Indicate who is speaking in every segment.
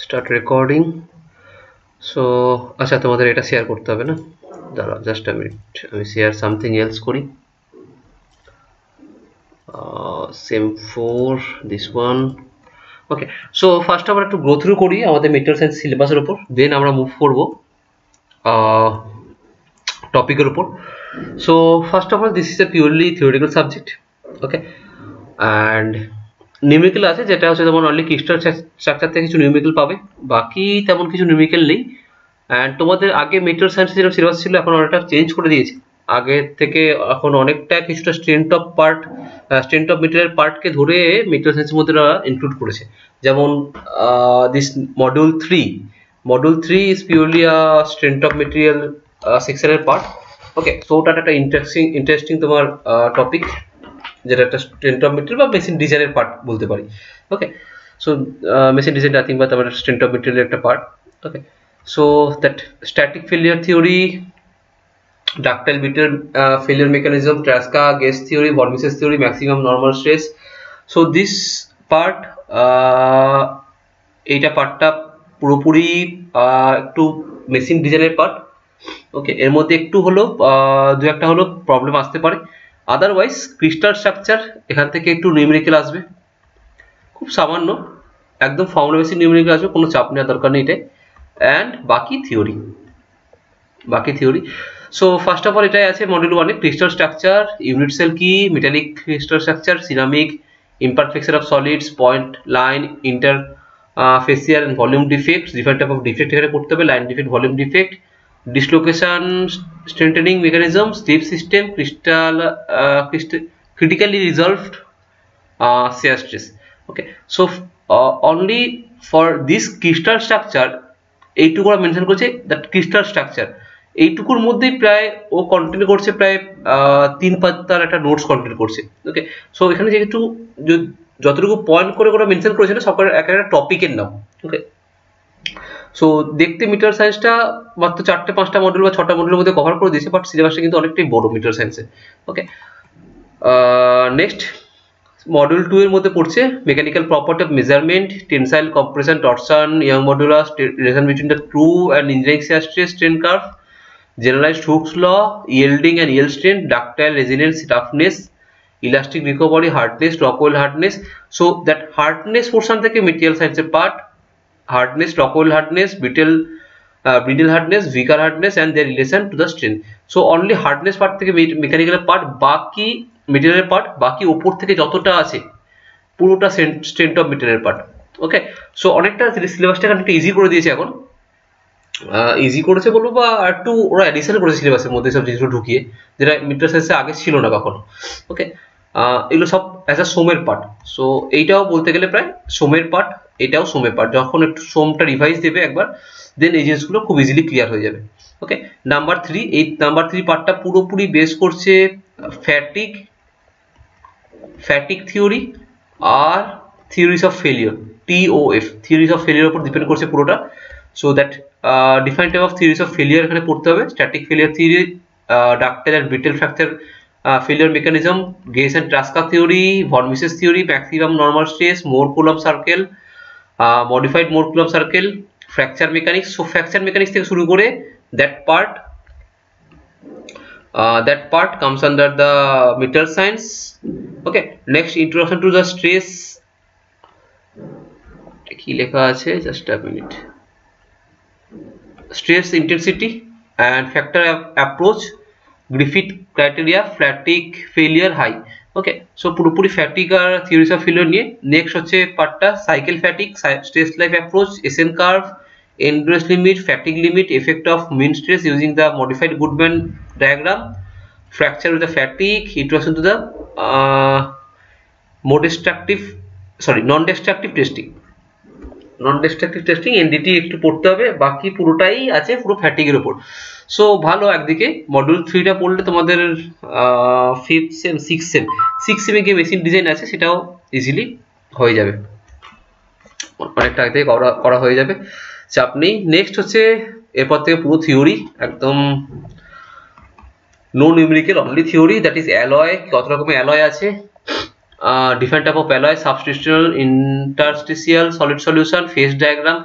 Speaker 1: Start recording. So আচ্ছা, তোমাদের এটা শেয়ার করতে হবে না, দাঁড়াও জাস্ট আ মিনিট, আমি শেয়ার সামথিং এলস করি। Same for this one. Okay, so first আমরা একটু গ্রো থ্রু করি আমাদের মেটেরিয়াল সায়েন্স সিলেবাসের উপর, দেন আমরা মুভ করব টপিকের উপর। So first of all this is a purely theoretical subject, okay. And numerical আছে, যেটা হচ্ছে তোমার অনলি ক্রিস্টাল স্ট্রাকচার থেকে কিছু নিউমেরিক্যাল পাবে, বাকি তেমন কিছু নিউমেরিক্যাল নেই। অ্যান্ড তোমাদের আগে মেটেরিয়াল সায়েন্সের যেটা সিলেবাস ছিল এখন অনেকটা চেঞ্জ করে দিয়েছে আগের থেকে, এখন অনেকটা কিছুটা স্ট্রেংথ অফ মেটেরিয়াল পার্টকে ধরে মেটেরিয়াল সায়েন্সের মধ্যে ইনক্লুড করেছে। যেমন this module 3 is purely strength of material সেকশনের পার্ট, ওকে। সো ওটা একটা ইন্টারেস্টিং তোমার টপিক, যেটা একটা স্ট্রেংথ অফ মেটেরিয়াল বা মেশিন ডিজাইনের পার্ট বলতে পারি, ওকে। সো মেশিন ডিজাইন নাথিং বা তোমার স্ট্রেংথ অফ মেটেরিয়ালের একটা part, okay. So that static failure theory, ductile brittle failure mechanism, Traska gas theory, von Mises theory, maximum normal stress. So this part এইটা পার্টটা পুরোপুরি একটু মেশিন ডিজাইনের পার্ট, ওকে। এর মধ্যে একটু হলো দু একটা হলো প্রবলেম আসতে পারে, আদারওয়াইজ ক্রিস্টাল স্ট্রাকচার এখান থেকে একটু নিউমেরিক্যাল আসবে, খুব সামান্য, একদম ফর্মুলা বেসিক নিউমেরিক্যাল আসবে, কোনো চাপ নেওয়ার দরকার নেই এটাই। অ্যান্ড বাকি theory. So first of all এটাই আছে মডিউল 1 এ, ক্রিস্টাল স্ট্রাকচার, ইউনিট সেল কি, metallic crystal structure, ceramic, imperfection of solids, point line, interfacial and volume defects, different type of defect এখানে করতে হবে, line defect, volume defect, dislocation strengthening mechanism, slip system, critically resolved shear stress, okay. So only for this crystal structure এইটুকু আমরা mention করছি, that crystal structure এইটুকুর মধ্যেই প্রায় ও content করছে, প্রায় 3 পাতার একটা নোটস কন্টেন্ট করছে, ওকে। সো এখানে যেহেতু যতটুকু পয়েন্ট করে ওরা মেনশন করেছে না, সব একটা টপিকের নাম, ওকে। সো দেখতে মিটার সায়েন্সটা মাত্র 4-5টা মডিউল বা 6টা মডিউলের মধ্যে কভার করে দিয়েছে, বাট সিলেবাসটা কিন্তু অনেকটাই বড় মিটার সায়েন্সে, ওকে। নেক্সট মডিউল 2 এর মধ্যে পড়ছে mechanical property of measurement, tensile, compression, torsion, Young modulus, relation between the true and engineering shear stress strain curve, generalised Hooke's law, yielding and yield strain, ductile resilience, toughness, elastic recovery, hardness, Rockwell hardness. So that hardness portion থেকে material সায়েন্সের part, hardness, Rockwell hardness, Brinell hardness, Vickers hardness and their relation to the strain. So only hardness part থেকে mechanical part, বাকি material part, বাকি ওপর থেকে যতটা আছে পুরোটা strength of material part, okay. So অনেকটা সিলেবাসটা অনেকটা ইজি করে দিয়েছে এখন, ইজি করেছে বলবো, বা একটু ওরা অ্যাডিশন করেছে সিলেবাসের মধ্যে সব জিনিসগুলো ঢুকিয়ে, যেটা মিটার সায়েন্সে আগে ছিল না কখনো, ওকে। এগুলো সব অ্যাজ আ সোমের পার্ট। সো এইটাও বলতে গেলে প্রায় সোমের পার্ট, এটাও সোমের পার্ট। যখন একটু সোমটা রিভাইজ দেবে একবার, দেন এই জিনিসগুলো খুব ইজিলি ক্লিয়ার হয়ে যাবে, ওকে। নাম্বার 3, এই নাম্বার 3 পার্টটা পুরোপুরি বেস করছে ফ্যাটিক থিওরি আর theories of failure, TOF, theories of failure উপর ডিপেন্ড করছে পুরোটা। So that different type of theories of failure এখানে পড়তে হবে, static failure theory, ductile and brittle fracture failure mechanism, Guest and Tresca theory, von Mises theory, maximum normal stress, Mohr Coulomb circle, modified Mohr Coulomb circle, fracture mechanics. So fracture mechanics থেকে শুরু করে that part comes under the metal science, okay. Next, introduction to the stress, কি লেখা আছে, just a minute, stress intensity and factor approach, Griffith criteria, fatigue failure high, okay. So পুরোপুরি fatigue আর theories of failure নিয়ে। Next হচ্ছে পার্টটা cycle fatigue, stress life approach, SN curve, endurance limit, fatigue limit, effect of mean stress using the modified Goodman diagram, fracture with the fatigue, introduction to the non-destructive testing, NDT একটু পড়তে হবে, বাকি পুরোটাই আছে পুরো ফ্যাটিগের উপর। সো ভালো, একদিকে মডিউল 3টা পড়লে তোমাদের 5th সেম 6th সেমে গিয়ে মেশিন ডিজাইন আছে, সেটাও ইজিলি হয়ে যাবে, অনেকটা আগে থেকে করা হয়ে যাবে, চাপ নেই। নেক্সট হচ্ছে এরপর থেকে পুরো থিওরি, একদম no numerical, only theory, that is alloy, কত রকমের অ্যালয় আছে, different type of alloy, substitutional, interstitial, solid solution, phase diagram,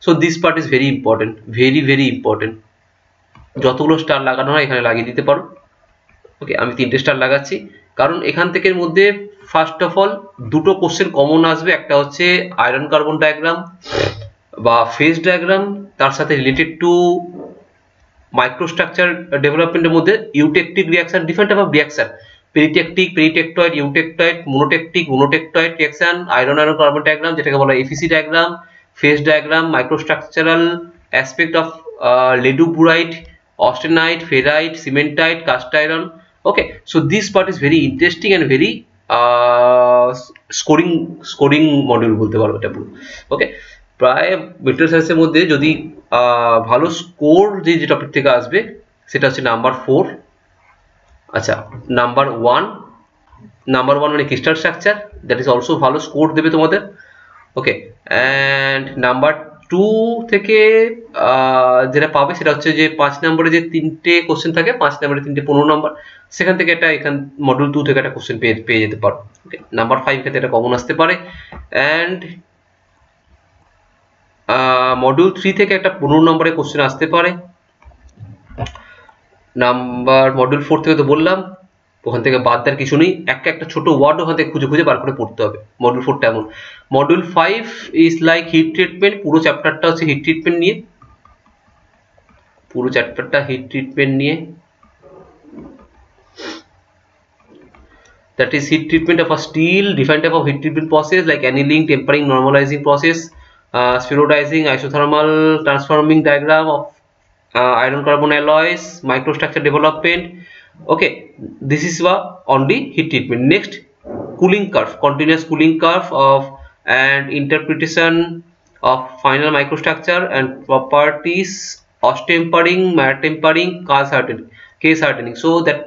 Speaker 1: so this part is very important, very very important. যতগুলো স্টার লাগানো হয় এখানে লাগিয়ে দিতে পারো। ওকে, আমি 3টে স্টার লাগাচ্ছি, কারণ এখান থেকে মধ্যে ফার্স্ট অফ অল দুটো কোশ্চেন কমন আসবে। একটা হচ্ছে আয়রন কার্বন ডায়াগ্রাম বা ফেজ ডায়াগ্রাম, তার সাথে রিলেটেড টু মাইক্রোস্ট্রাকচার ডেভেলপমেন্টের মধ্যে eutectic reaction, different type of reaction, peritectic, peritectoid, eutectoid, monotectic, monotectoid reaction, iron iron carbon diagram যেটাকে বলা হয় এফিসি diagram, phase diagram, microstructural aspect of ledeburite, austenite, ferrite, cementite, cast iron. Okay, so this part is very interesting and very scoring module বলতে পারো এটা পুরো। ওকে, প্রায় material সায়েন্সের মধ্যে যদি ভালো স্কোর যে টপিক থেকে আসবে সেটা হচ্ছে নাম্বার 4। আচ্ছা, নাম্বার 1 মানে crystal structure, that is also ভালো স্কোর দেবে তোমাদের। ওকে, অ্যান্ড নাম্বার 2 থেকে যেটা পাবে সেটা হচ্ছে যে 5 নম্বরে যে 3টে কোশ্চেন থাকে, 5 নম্বরে 3টে 15 নম্বর, সেখান থেকে একটা এখান মডিউল 2 থেকে একটা কোশ্চেন পেয়ে যেতে পারো। ওকে, নাম্বার 5 ক্ষেত্রে এটা কমন আসতে পারে, অ্যান্ড মডিউল 3 থেকে একটা 15 নম্বরের কোশ্চেন আসতে পারে। মডিউল 4 থেকে তো বললাম, ওখান থেকে বাদ দেওয়ার কিছু নেই, একটা ছোট ওয়ার্ড ওখান থেকে খুঁজে খুঁজে বার করে পড়তে হবে। মডিউল 4টা এমন। Module 5 is like hit treatment, পুরো চ্যাপ্টারটা হচ্ছে হিট ট্রিটমেন্ট নিয়ে, পুরো চ্যাপ্টারটা হিট ট্রিটমেন্ট নিয়ে। That is heat treatment of a steel, different type of heat treatment process like annealing, tempering, normalizing process, spheroidizing, isothermal transforming diagram of iron carbon alloys, microstructure development. Okay, this is only heat treatment. Next, cooling curve, continuous cooling curve of and interpretation of final microstructure and properties, ostempering, mattempering, case hardening. So that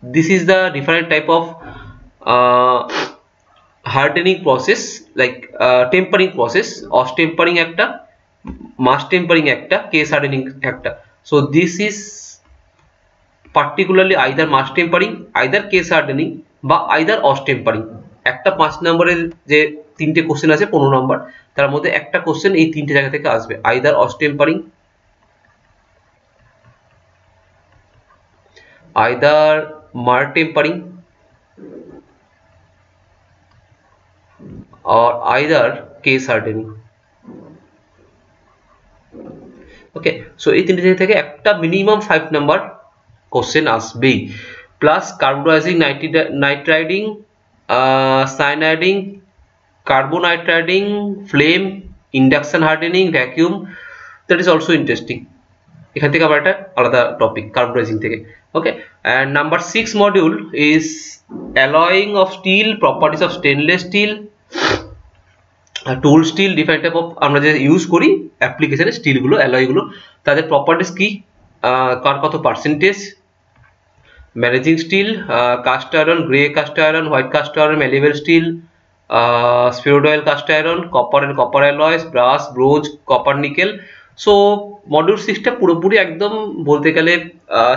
Speaker 1: this is the different type of hardening process, like tempering process, ostempering একটা, mass tempering একটা, case hardening একটা. So this is particularly either mass tempering, either case hardening বা either ostempering. একটা 5 নম্বরের যে 3টে question আছে 15 নম্বর, তার মধ্যে একটা কোশ্চেন এই 3টে জায়গা থেকে আসবে, either ostempering, either mattempering or either case hardening. Okay, so এই 3টে জায়গা থেকে একটা মিনিমাম 5 নাম্বার কোশ্চেন আসবেই, plus carbonising, nitriding, cyaniding, carbonitriding, flame, induction hardening, vacuum, that is also interesting. এখান থেকে আবার একটা আলাদা টপিক কার্বোনাইজিং থেকে। Okay, and number 6 module is alloying of steel, properties of stainless steel, tool steel, different type of আমরা যে use করি অ্যাপ্লিকেশনে স্টিলগুলো, অ্যালয়গুলো, তাদের প্রপার্টিস কি, কার কত percentage, managing steel, cast iron, grey cast iron, white cast iron, malleable steel, spheroidal cast iron, copper and copper alloys, brass, bronze, copper nickel. So module 6টা পুরোপুরি একদম বলতে গেলে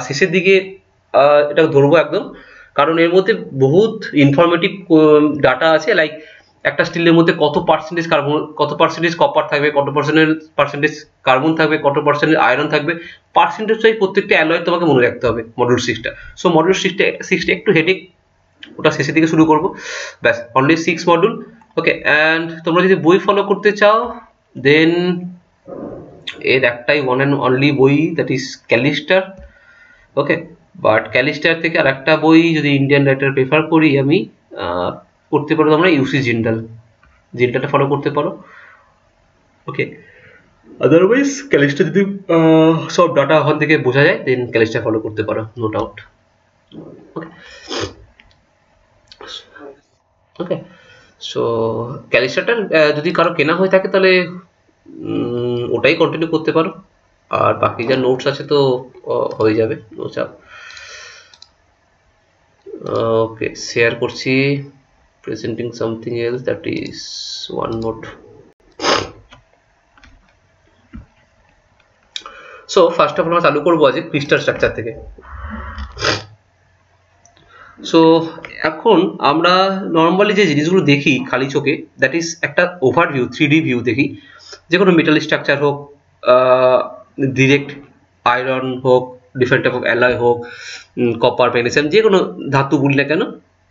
Speaker 1: শেষের দিকে এটা ধরবো একদম, কারণ এর মধ্যে বহুত ইনফরমেটিভ ডাটা আছে, লাইক একটা স্টিলের মধ্যে কত পার্সেন্টেজ কার্বন, কত পার্সেন্টেজ কপার থাকবে, কত পার্সেন্টেজ কার্বন থাকবে, কত পার্সেন্টেজ আয়রন থাকবে, পার্সেন্টেজ চাই প্রত্যেকটা অ্যালয় তোমাকে মনে রাখতে হবে মডিউল 6টা। সো মডিউল 6টা একটু হেডেক, ওটা শেষের দিকে শুরু করবো, ব্যাস, অনলি 6 মডিউল। ওকে, অ্যান্ড তোমরা যদি বই ফলো করতে চাও দেন এর একটাই ওয়ান অ্যান্ড অনলি বই, দ্যাট ইজ ক্যালিস্টার। ওকে, বাট ক্যালিস্টার থেকে আর একটা বই যদি ইন্ডিয়ান রাইটার প্রেফার করি আমি, করতে পারো তোমরা ইউসি জিন্ডালটা ফলো করতে পারো। ওকে, আদারওয়াইজ ক্যালিস্টার যদি সব ডাটা ওখান থেকে বোঝা যায় দেন ক্যালিস্টার ফলো করতে পারো, নো ডাউট। ওকে, ওকে, সো ক্যালিস্টারটা যদি কারো কেনা হয়ে থাকে তাহলে ওটাই কন্টিনিউ করতে পারো, আর বাকি যা নোটস আছে তো হয়ে যাবে, নো চাপ। ওকে, শেয়ার করছি, presenting something else, that is one note. So first of all আমরা চালু করবো আজ ক্রিস্টাল স্ট্রাকচার থেকে। সো এখন আমরা নর্মালি যে জিনিসগুলো দেখি খালি চোখে, দ্যাট ইজ একটা ওভারভিউ, 3D ভিউ দেখি, যে কোনো মেটাল স্ট্রাকচার হোক, ডিরেক্ট আয়রন হোক, ডিফারেন্ট টাইপ অফ অ্যালয় হোক, কপার, ম্যাগনেসিয়াম, যে কোনো ধাতু বলি না কেন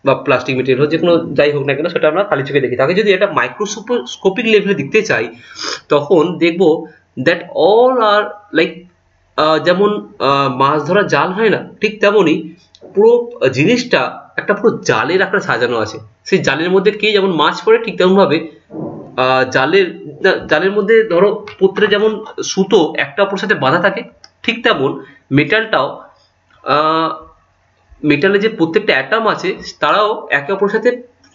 Speaker 1: বা প্লাস্টিক মেটেরিয়াল হোক, যে কোনো যাই হোক না কেন সেটা আমরা খালি চোখে দেখি। তাকে যদি এটা মাইক্রোস্কোপিক লেভেলে দেখতে চাই তখন দেখব দ্যাট অল আর লাইক যেমন মাছ ধরা জাল হয় না, ঠিক তেমনই পুরো জিনিসটা একটা পুরো জালের আকারে সাজানো আছে। সেই জালের মধ্যে কে যেমন মাছ পড়ে ঠিক তেমন ভাবে জালের মধ্যে ধরো পত্রে যেমন সুতো একটা অপরের সাথে বাঁধা থাকে, ঠিক তেমন মেটালটাও মেটালে যে প্রত্যেকটা অ্যাটম আছে তারাও একে অপরের সাথে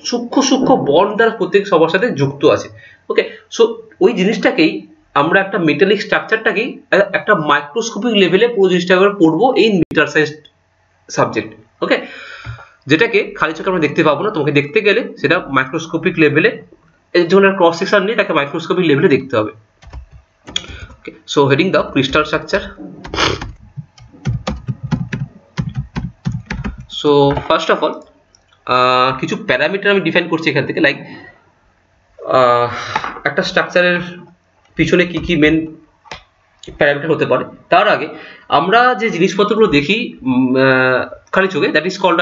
Speaker 1: সূক্ষ্ম সূক্ষ্ম বন্ড দ্বারা প্রত্যেক সবার সাথে যুক্ত আছে। ওকে, সো ওই জিনিসটাকেই আমরা একটা মেটালিক স্ট্রাকচারটাকেই একটা মাইক্রোস্কোপিক লেভেলে পুরো জিনিসটা পড়বো এই মিটার সাইজ সাবজেক্ট। ওকে, যেটাকে খালি চোখে আমরা দেখতে পাবো না, তোমাকে দেখতে গেলে সেটা মাইক্রোস্কোপিক লেভেলে, এর জন্য ক্রস সেকশন নিয়ে তাকে মাইক্রোস্কোপিক লেভেলে দেখতে হবে। ওকে, সো হেডিং দাও crystal structure. So first of all কিছু প্যারামিটার আমি ডিফাইন করছি এখান থেকে, লাইক একটা স্ট্রাকচারের পিছনে কি কি মেন প্যারামিটার হতে পারে। তার আগে আমরা যে জিনিসপত্রগুলো দেখি খালি চোখে, দ্যাট ইজ কল্ড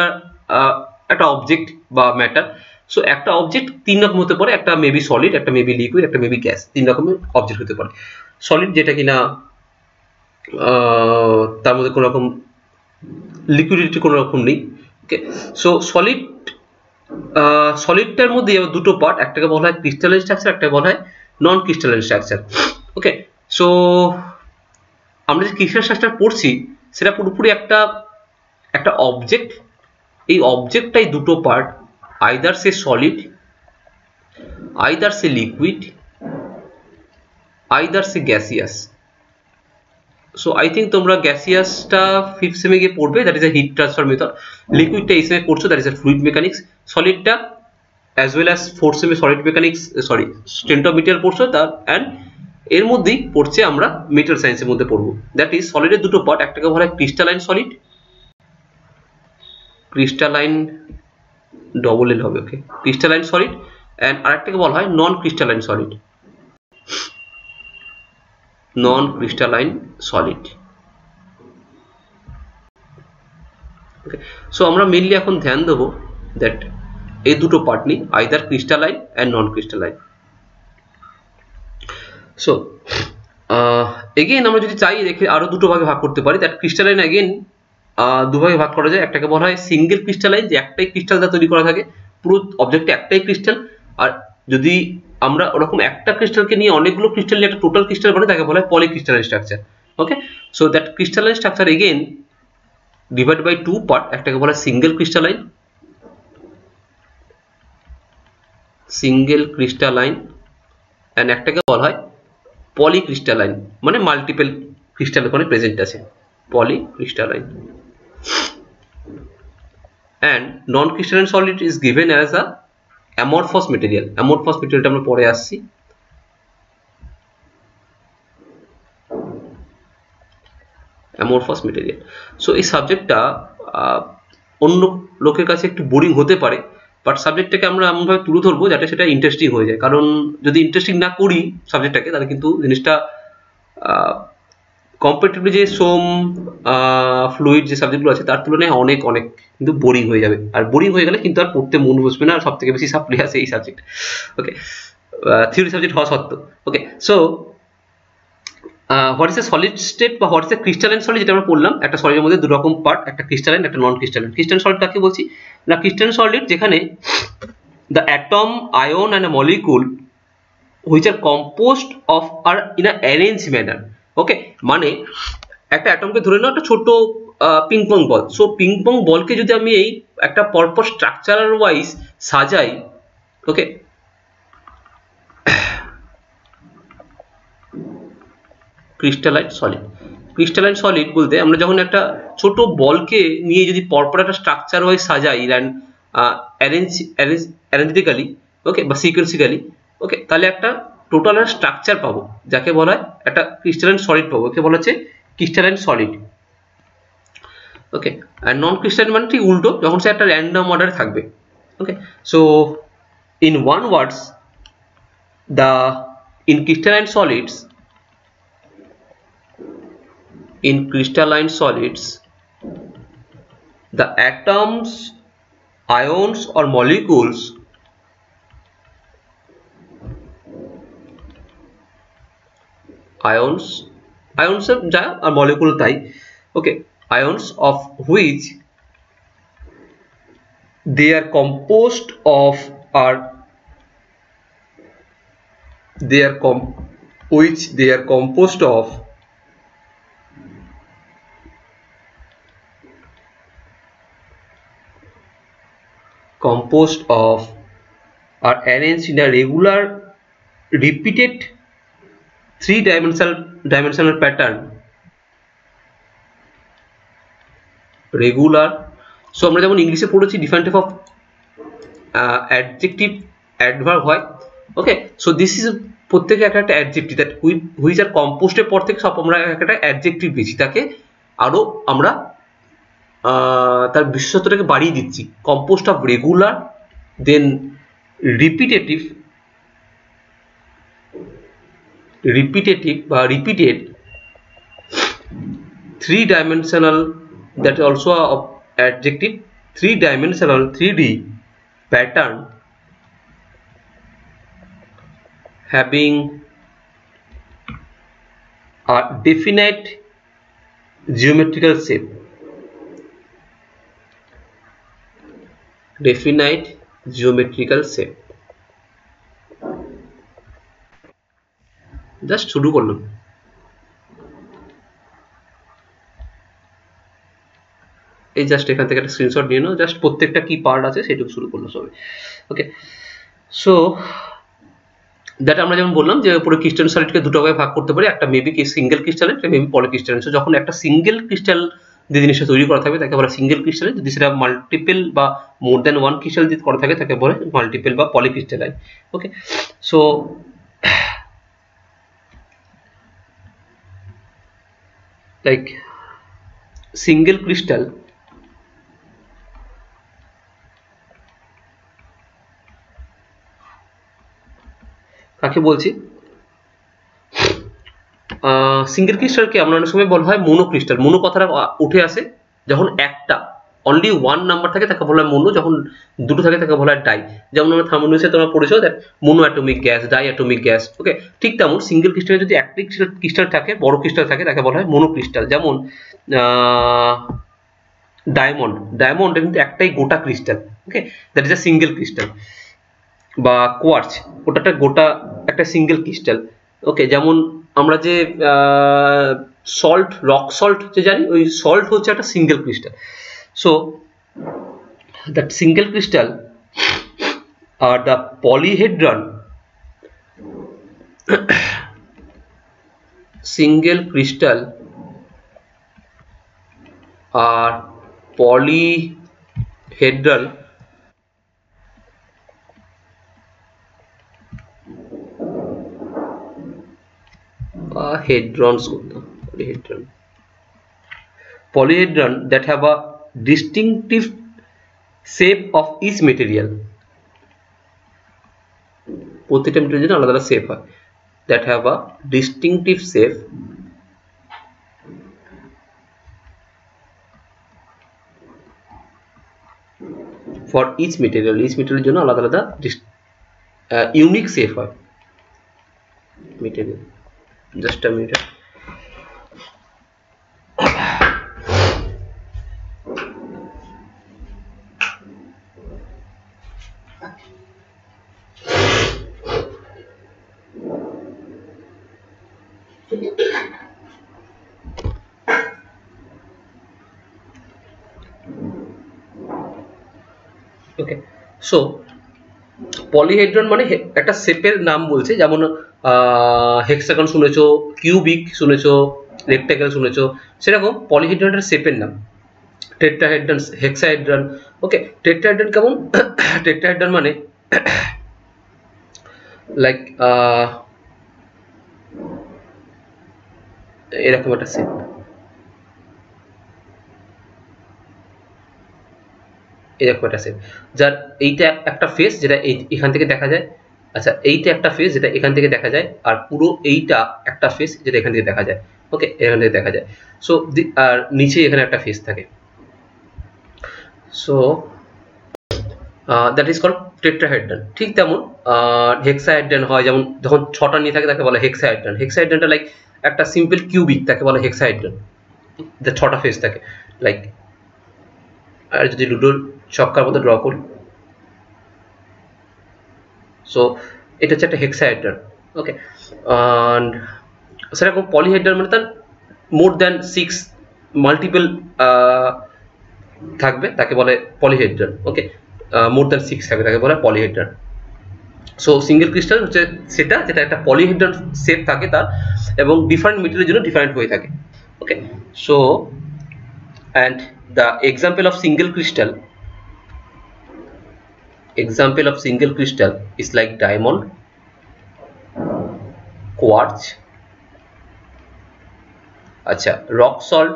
Speaker 1: একটা অবজেক্ট বা ম্যাটার। সো একটা অবজেক্ট তিন রকম হতে পারে, একটা মেবি সলিড, একটা মেবি লিকুইড, একটা মেবি গ্যাস, তিন রকমের অবজেক্ট হতে পারে। সলিড যেটা কিনা তার মধ্যে কোনো রকম লিকুইডিটি কোনো রকম নেই। ওকে, সো সলিডটার মধ্যে দুটো পার্ট, একটাকে বলা হয় ক্রিস্টালাইন স্ট্রাকচার, একটাকে বলা হয় নন ক্রিস্টালাইন স্ট্রাকচার। ওকে, সো আমরা যে ক্রিস্টাল স্ট্রাকচার পড়ছি সেটা পুরোপুরি একটা অবজেক্ট। এই অবজেক্টটাই দুটো part, either say solid, either say liquid, either say gaseous. So I think তোমরা গ্যাসিয়াসটা 5th সেমে গিয়ে পড়বে, that is a heat transfer method. লিকুইডটা এই সেমে পড়ছো, that is a fluid mechanics. সলিডটা অ্যাজ ওয়েল অ্যাজ 4th সেমে solid mechanics, sorry strength of material পড়ছো, তার অ্যান্ড এর মধ্যেই পড়ছে আমরা মেটাল সায়েন্সের মধ্যে পড়বো। দ্যাট ইজ সলিডের দুটো পার্ট, একটাকে বলা হয় crystalline solid, crystalline double L হবে, ওকে, ক্রিস্টালাইন সলিড, অ্যান্ড আরেকটাকে বলা হয় নন ক্রিস্টালাইন সলিড, নন ক্রিস্টালাইন সলিড। ওকে, সো আমরা মেনলি এখন ধ্যান দেবো দ্যাট এই দুটো পার্ট নিয়ে, either crystalline and non crystalline. So again আমরা যদি চাই দেখে আরো দুটো ভাগে ভাগ করতে পারি, দ্যাট ক্রিস্টালাইন এগেইন দুভাগে ভাগ করা যায়। একটাকে বলা হয় সিঙ্গেল ক্রিস্টালাইন, যে একটাই ক্রিস্টাল দ্বারা তৈরি করা থাকে, পুরো অবজেক্টে একটাই ক্রিস্টাল। আর যদি আমরা ওরকম একটা ক্রিস্টালকে নিয়ে অনেকগুলো ক্রিস্টাল নিয়ে একটা টোটাল ক্রিস্টাল বানাই, তাকে বলা হয় polycrystalline structure. Okay, so that crystalline structure again divide by two part, একটাকে বলা হয় single crystalline, single crystalline, and একটাকে বলা হয় পলিক্রিস্টালাইন, মানে মাল্টিপল ক্রিস্টাল ওখানে প্রেজেন্ট আছে, polycrystalline. And non crystalline solid is given as a amorphous material. Amorphous মেটেরিয়ালটা আমরা পরে আসছি। Amorphous material. সো এই সাবজেক্টটা অন্য লোকের কাছে একটু বোরিং হতে পারে, বাট সাবজেক্টটাকে আমরা এমনভাবে তুলে ধরবো যাতে সেটা ইন্টারেস্টিং হয়ে যায়। কারণ যদি ইন্টারেস্টিং না করি সাবজেক্টটাকে, তাহলে কিন্তু জিনিসটা কম্পারেটিভলি যে সোম ফ্লুইড যে সাবজেক্টগুলো আছে তার তুলনায় অনেক অনেক কিন্তু বোরিং হয়ে যাবে। আর বোরিং হয়ে গেলে কিন্তু আর পড়তে মন বসবে না, আর সব থেকে বেশি সাপ্লি আছে এই সাবজেক্ট। ওকে, থিওরি সাবজেক্ট হওয়া সত্ত্বেও। Okay, so what is a solid state বা what is a crystalline solid, যেটা আমরা পড়লাম, একটা সলিডের মধ্যে দু রকম পার্ট, একটা ক্রিস্টালাইন, একটা নন ক্রিস্টালাইন। ক্রিস্টালাইন সলিড কাকে বলছি না, ক্রিস্টালাইন সলিড যেখানে the atom, ion and a molecule which are composed of are in a arranged manner. ওকে, মানে একটা অ্যাটমকে ধরে নাও একটা ছোট পিং পং বল। সো পিং পং বলকে যদি আমি এই একটা পরপর স্ট্রাকচারাল ওয়াইজ সাজাই, ওকে, ক্রিস্টালাইন সলিড। ক্রিস্টালাইন সলিড বলতে আমরা যখন একটা ছোট বলকে নিয়ে যদি পরপর একটা স্ট্রাকচার ওয়াইজ সাজাই অ্যান্ড অ্যারেঞ্জেটিক্যালি, ওকে, বা সিকোয়েন্সিক্যালি, ওকে, তাহলে একটা টোটাল স্ট্রাকচার পাবো, যাকে বলা হয় একটা ক্রিস্টালাইন সলিড পাবো, ওকে বলা হচ্ছে ক্রিস্টালাইন সলিড। ওকে, আর নন ক্রিস্টালাইন মানে ঠিক উল্টো, যখন সে একটা র্যান্ডম অর্ডারে থাকবে। Okay, so in one words the in crystalline solids, the atoms, ions or molecules যা আর মলিকুল তাই, ওকে, ions of which they are composed of are are arranged in a regular repeated three-dimensional pattern. Regular, so আমরা যেমন ইংলিশে পড়েছি different type of adjective adverb হয়, ওকে, so this is প্রত্যেকে একটা একটা অ্যাডজেক্টিভ দ্যাট হুইচ আর কম্পোস্টের পর থেকে সব আমরা একটা অ্যাডজেক্টিভ দিচ্ছি, তাকে আরো আমরা তার বিশেষত্বটাকে বাড়িয়ে দিচ্ছি। Composed of regular, then repetitive বা repeated, three-dimensional, that is also a adjective, three-dimensional 3D pattern having a definite geometrical shape. Just শুরু করলাম, এই জাস্ট এখান থেকে একটা স্ক্রিনশট নিয়ে নাও, জাস্ট প্রত্যেকটা কি পার্ট আছে সেটুকু শুরু করলো সবাই, ওকে। সো দ্যাট আমরা যেমন বললাম যে পুরো ক্রিস্টাল সলিডকে দুটো ভাগে ভাগ করতে পারি, একটা মেবি সিঙ্গেল ক্রিস্টালাইন, একটা মেবি পলিক্রিস্টালাইন। সো যখন একটা সিঙ্গেল ক্রিস্টাল যে জিনিসটা তৈরি করা থাকবে তাকে বলে সিঙ্গেল ক্রিস্টালাইন, যদি সেটা মাল্টিপল বা মোর দ্যান ওয়ান ক্রিস্টাল যদি করা থাকে তাকে বলে মাল্টিপল বা পলিক্রিস্টালাইন, ওকে। সো লাইক সিঙ্গেল ক্রিস্টাল কাকে বলছি? সিঙ্গেল ক্রিস্টালকে আমরা অনেক সময় বলা হয় মোনো ক্রিস্টাল। মোনো কথাটা উঠে আসে যখন একটা অনলি ওয়ান নাম্বার থাকে তাকে বলা হয় মোনো, যখন দুটো থাকে তাকে বলা হয় ডাই। যেমন আমরা থার্মোডাইনামিক্সে তোমরা পড়েছো that mono atomic gas, di atomic gas, okay. ঠিক তেমন সিঙ্গেল ক্রিস্টালে যদি একটি ক্রিস্টাল থাকে, বড় ক্রিস্টাল থাকে, তাকে বলা হয় মোনো ক্রিস্টাল। যেমন ডায়মন্ড কিন্তু একটাই গোটা crystal, okay, that is a single crystal. বা কোয়ার্টজ, ওটা গোটা একটা সিঙ্গেল ক্রিস্টাল, ওকে। যেমন আমরা যে সল্ট, রক সল্ট যে জানি, ওই সল্ট হচ্ছে একটা single crystal. So that single crystal are the polyhedron, single crystal are polyhedral polyhedron that have a distinctive shape of each material, প্রত্যেকটা মেটেরিয়ালের জন্য আলাদা আলাদা শেপ হয়, that have a distinctive shape for each material, জন্য আলাদা আলাদা unique shape হয় material. Just a minute, okay. So polyhedron মানে একটা শেপের নাম বলছে, যেমন হেক্সাগন শুনেছো, কিউবিক শুনেছো, রেক্টাঙ্গেল শুনেছো, সেরকম পলিহেড্রনটার শেপের নাম। টেট্রাহেড্রন, হেক্সাহেড্রন, ওকে। টেট্রাহেড্রন কেমন? টেট্রাহেড্রন মানে লাইক এরকম একটা শেপ, এরকম একটা শেপ, যার এইটা একটা ফেস যেটা এখান থেকে দেখা যায়, আচ্ছা এইটা একটা ফেস যেটা এখান থেকে দেখা যায়, আর পুরো এইটা একটা ফেস যেটা এখান থেকে দেখা যায়। ওকে, এখান থেকে দেখা যায়। সো আর নিচে এখানে একটা ফেস থাকে। So that is called tetrahedron. ঠিক তেমন হেক্সাহেড্রন হয়, যেমন যখন 6টা নিয়ে থাকে তাকে বলে হেক্সাহেড্রন। হেক্সাহেড্রনটা লাইক একটা সিম্পল কিউবিক, তাকে বলে হেক্সাহেড্রন, যে 6টা ফেস থাকে। লাইক আর যদি লুডোর ছক্কার মতো ড্র করি, সো এটা হচ্ছে একটা হেক্সাহেড্রন। ওকে, অ্যান্ড সেরকম পলিহেড্রন মানে তার মোর দ্যান 6 মাল্টিপল থাকবে, তাকে বলে পলিহেড্রন। ওকে, মোর দ্যান 6 থাকবে তাকে বলে পলিহেড্রন। সো সিঙ্গেল ক্রিস্টাল হচ্ছে সেটা যেটা একটা পলিহেড্রন শেপ থাকে তার, এবং ডিফারেন্ট মেটেরিয়ালের জন্য ডিফারেন্ট হয়ে থাকে। ওকে, so and the example of single crystal is like diamond, quartz, আচ্ছা rock salt,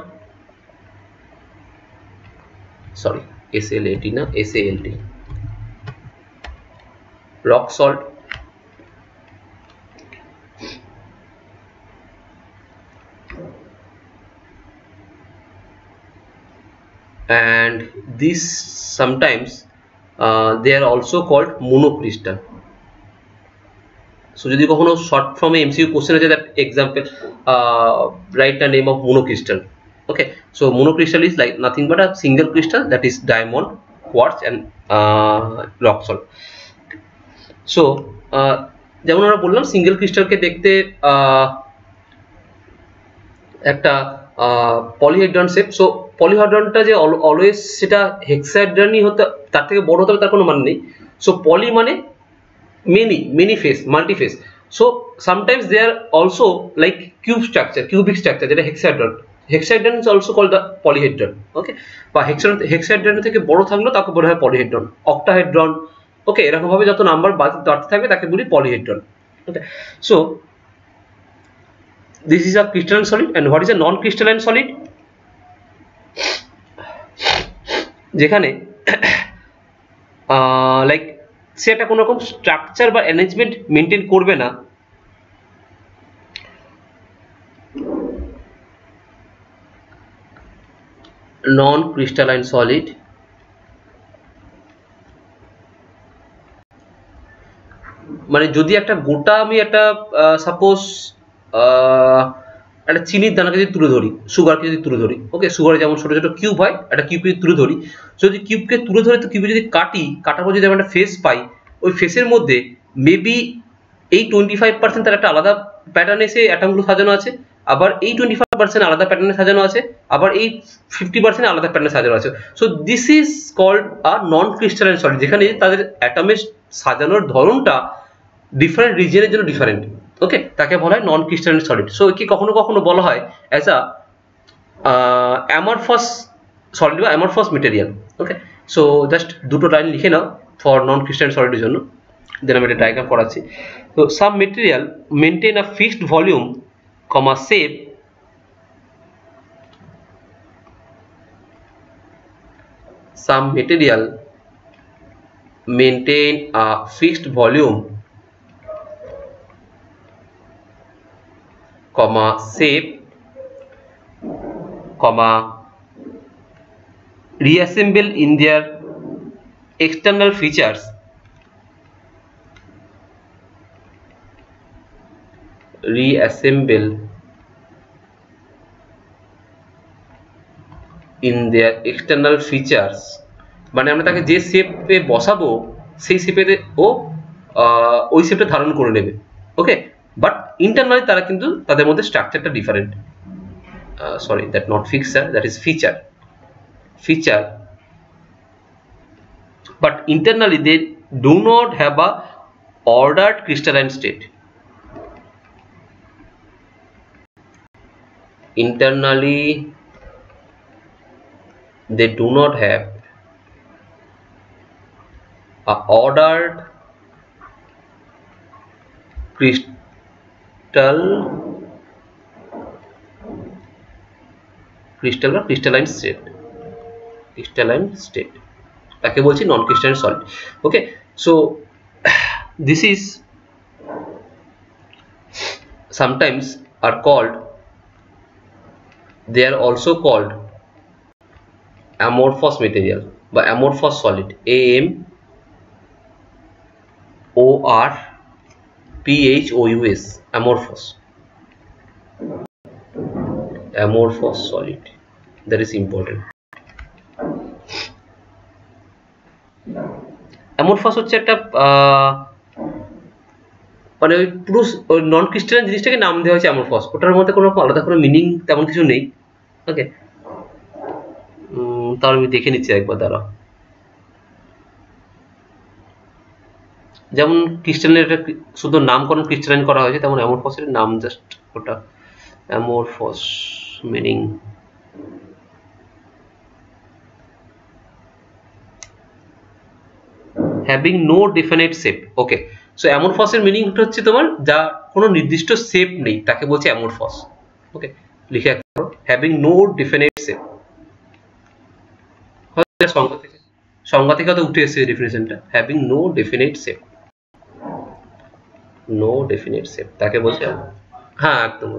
Speaker 1: sorry SLAT না SALT, rock salt, and these sometimes they are also called monocrystal. So যদি কখনো শর্ট ফর্মে এমসিকিউ কোশ্চেন আছে, that example write the name of monocrystal. Okay, so monocrystal is like nothing but a single crystal, that is diamond, quartz and rock salt. So যেমন আমরা বললাম single ক্রিস্টালকে দেখতে একটা polyhedron shape. So পলিহেড্রনটা যে always সেটা হেক্সাহেড্রনই হতে, তার থেকে বড় হতে হবে তার কোনো মানে নেই। সো পলি মানে many face, multi face. So sometimes they are also like cube structure, cubic structure, যেটা hexahedron is also called the polyhedron. Okay, বা hexahedron থেকে বড় থাকলে তাকে বলা হয় polyhedron, octahedron. ওকে, এরকম ভাবে যত নাম্বার বাড়তে থাকবে তাকে বলি polyhedron. Okay, so this is a crystalline solid. And what is a non crystalline solid? যেখানে লাইক সেটা কোনো রকম স্ট্রাকচার বা অ্যারেঞ্জমেন্ট মেনটেন করবে না, নন ক্রিস্টালাইন সলিড, মানে যদি একটা গোটা আমি একটা সাপোজ একটা চিনির দানাকে যদি তুলে ধরি, সুগারকে যদি তুলে ধরি, ওকে, সুগারে যেমন ছোট ছোট কিউব হয়, একটা কিউবকে তুলে ধরি, যদি কিউবকে তুলে ধরে তো কিউবে যদি কাটার পর যদি আমরা একটা ফেস পাই, ওই ফেসের মধ্যে মেবি এই 25% তার একটা আলাদা প্যাটার্নে এসে অ্যাটমগুলো সাজানো আছে, আবার এই 25% আলাদা প্যাটার্নে সাজানো আছে, আবার এই 50% আলাদা প্যাটার্নে সাজানো আছে। So this is called a non crystalline solid, যেখানে তাদের অ্যাটমের সাজানোর ধরনটা ডিফারেন্ট রিজিয়নের জন্য ডিফারেন্ট। ওকে, তাকে বলা হয় নন ক্রিস্টালাইন সলিড। সো কি কখনো কখনো বলা হয় অ্যাজ আ অ্যামরফাস সলিড বা amorphous material. Okay, so just দুটো লাইন লিখে নাও ফর নন ক্রিস্টালাইন সলিডের জন্য, দেন আমি একটা ডায়াগ্রাম করাচ্ছি। তো some material maintain a fixed volume, comma shape, some material maintain a fixed volume, comma shape, comma reassemble in their external features, reassemble in their external features, মানে আমরা তাকে যে শেপে বসাবো সেই শেপে ও ওই শেপটা ধারণ করে নেবে। ওকে, বাট ইন্টারনালি তারা কিন্তু তাদের মধ্যে স্ট্রাকচারটা different. Sorry, that not fixer, that is feature, but internally they do not have a ordered crystalline state. Internally they do not have a ordered crystalline state, তাকে বলছি non crystalline solid. Okay, so this is sometimes are called, they are also called amorphous material বা amorphous solid, AMORPHOUS, amorphous, amorphous solid, that is important. amorphous হচ্ছে একটা মানে ওই পুরো নন crystalline জিনিসটাকে নাম দেওয়া হয়েছে amorphous, ওটার মধ্যে কোনো আলাদা কোনো মিনিং তেমন কিছু নেই। ওকে, তাহলে আমি দেখে নিচ্ছি একবার, দাঁড়াও। যেমন ক্রিস্টালাইন এটা শুধু নামকরণ ক্রিস্টালাইন করা হয়েছে, তেমন amorphous এর নাম জাস্ট ওটা amorphous meaning. having no definite shape, ওকে। সো amorphous এর মিনিং হচ্ছে তোমার যা কোনো নির্দিষ্ট শেপ নেই তাকে বলছে amorphous। ওকে, লিখে রাখো having no definite shape। সংজ্ঞা থেকে হয়তো উঠে এসেছে ডেফিনেশনটা, having no definite shape, no definite shape তাকে বলছে, হ্যাঁ একদম।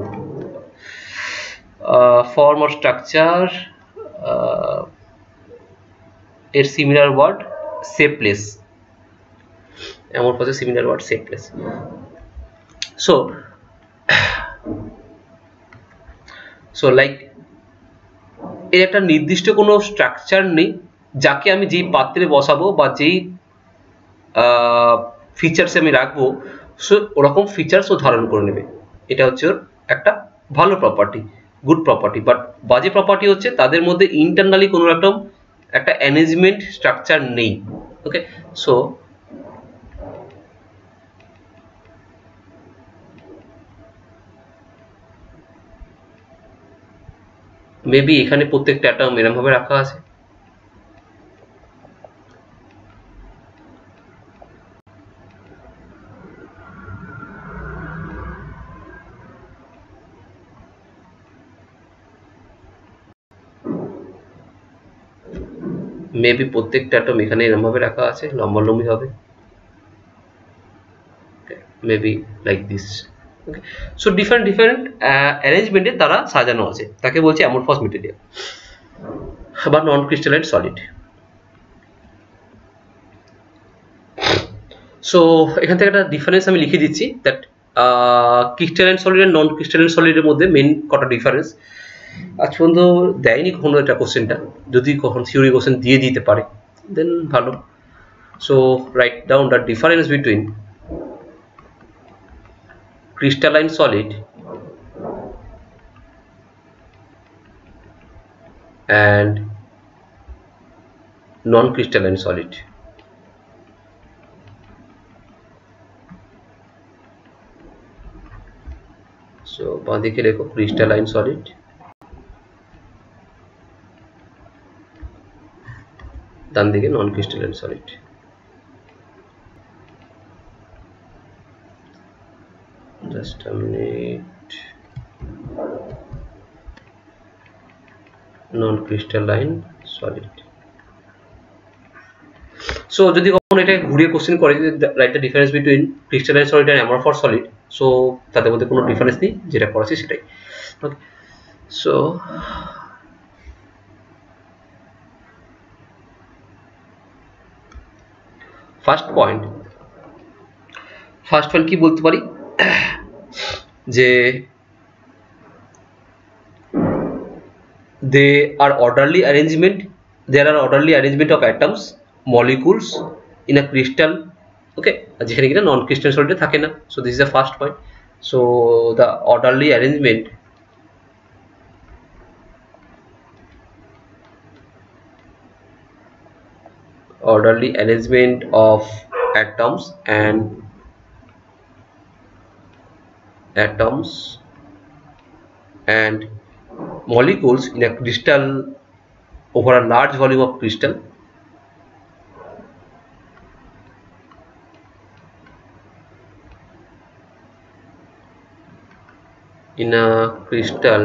Speaker 1: ফর্ম অর স্ট্রাকচার এর similar word shapeless, amorphous similar word shapeless। so like এর একটা নির্দিষ্ট কোনো স্ট্রাকচার নেই যাকে আমি যেই পাত্রে বসাবো বা যেই ফিচার্স আমি রাখবো সো ওরকম ফিচার্স ও ধারণ করে নেবে। এটা হচ্ছে ওর একটা ভালো প্রপার্টি, গুড প্রপার্টি। বাট বাজে প্রপার্টি হচ্ছে তাদের মধ্যে ইন্টারনালি কোনো রকম একটা অ্যারেঞ্জমেন্ট স্ট্রাকচার নেই। ওকে, সো মেবি এখানে প্রত্যেকটা অ্যাটম এরকম ভাবে রাখা আছে। মেবি প্রত্যেকটা অ্যাটম এখানে এরকম ভাবে রাখা আছে, লম্বালম্বি হবে, maybe like this. Okay, so different different অ্যারেঞ্জমেন্টে তারা সাজানো আছে, তাকে বলছে অ্যামরফাস মেটেরিয়াল বা নন ক্রিস্টালাইন সলিড। সো এখান থেকে একটা ডিফারেন্স আমি লিখে দিচ্ছি, দ্যাট ক্রিস্টালাইন সলিড আর নন ক্রিস্টালাইন সলিডের মধ্যে মেন কটা ডিফারেন্স। আজ পর্যন্ত দেয়নি কখনো এটা কোশ্চেনটা, যদি কখন থিওরি কোশ্চেন দিয়ে দিতে পারে দেন ভালো। So write down the difference between crystalline solid and non-crystalline solid। so বাঁ দিকে লেখো crystalline solid, ডান দিকে non-crystalline solid। just a minute, non-crystalline solid। So যদি কখনো এটা ঘুরিয়ে কোশ্চেন করে যে write the difference between crystalline solid and amorphous solid, so তাদের মধ্যে কোনো ডিফারেন্স নেই, যেটা পড়াচ্ছি সেটাই। ওকে, সো ফার্স্ট পয়েন্ট কি বলতে পারি যে there are orderly arrangement of atoms molecules in a crystal, okay, যেখানে কিনা নন ক্রিস্টালাইন সলিডে থাকে না। so this is the first point। so the orderly arrangement of atoms and molecules in a crystal over a large volume of crystal in a crystal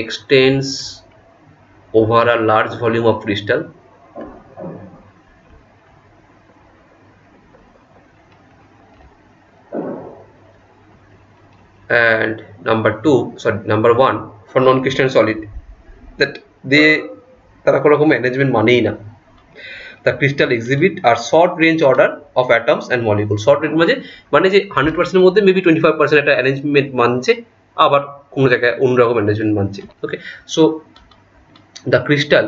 Speaker 1: extends over a large volume of crystal and number 1 for non-crystalline solid, that তারা কোনো রকম management মানেই না। The crystal exhibit are short range order of atoms and molecules. Short range মানে যে 100% এর মধ্যে maybe 25% একটা অ্যারেঞ্জমেন্ট মানছে, আবার কোনো জায়গায় অন্যরকম অ্যারেঞ্জমেন্ট মানছে। ওকে, so the crystal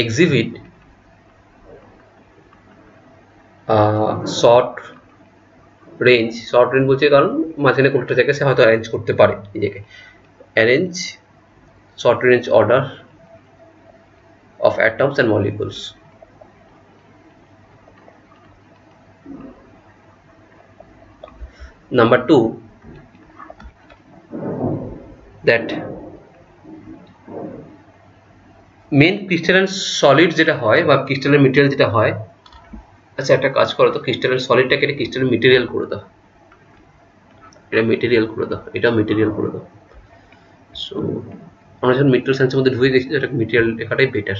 Speaker 1: exhibit short range বলছে কারণ মাঝখানে কোনটা জায়গায় সে হয়তো অ্যারেঞ্জ করতে পারে নিজেকে। Arrange short range order of atoms and molecules. Number 2, that main crystalline solid যেটা হয় বা ক্রিস্টালাইন মেটেরিয়াল যেটা হয়, আচ্ছা একটা কাজ করো তো, ক্রিস্টালাইন সলিডটাকে এটা ক্রিস্টালাইন মেটেরিয়াল করে দাও, এটা মেটেরিয়াল করে দাও, এটা মেটেরিয়াল করে দাও। সো আমরা যখন মেটেরিয়াল সায়েন্সের মধ্যে ঢুকে গেছি, এটা মেটেরিয়াল লেখাটাই better.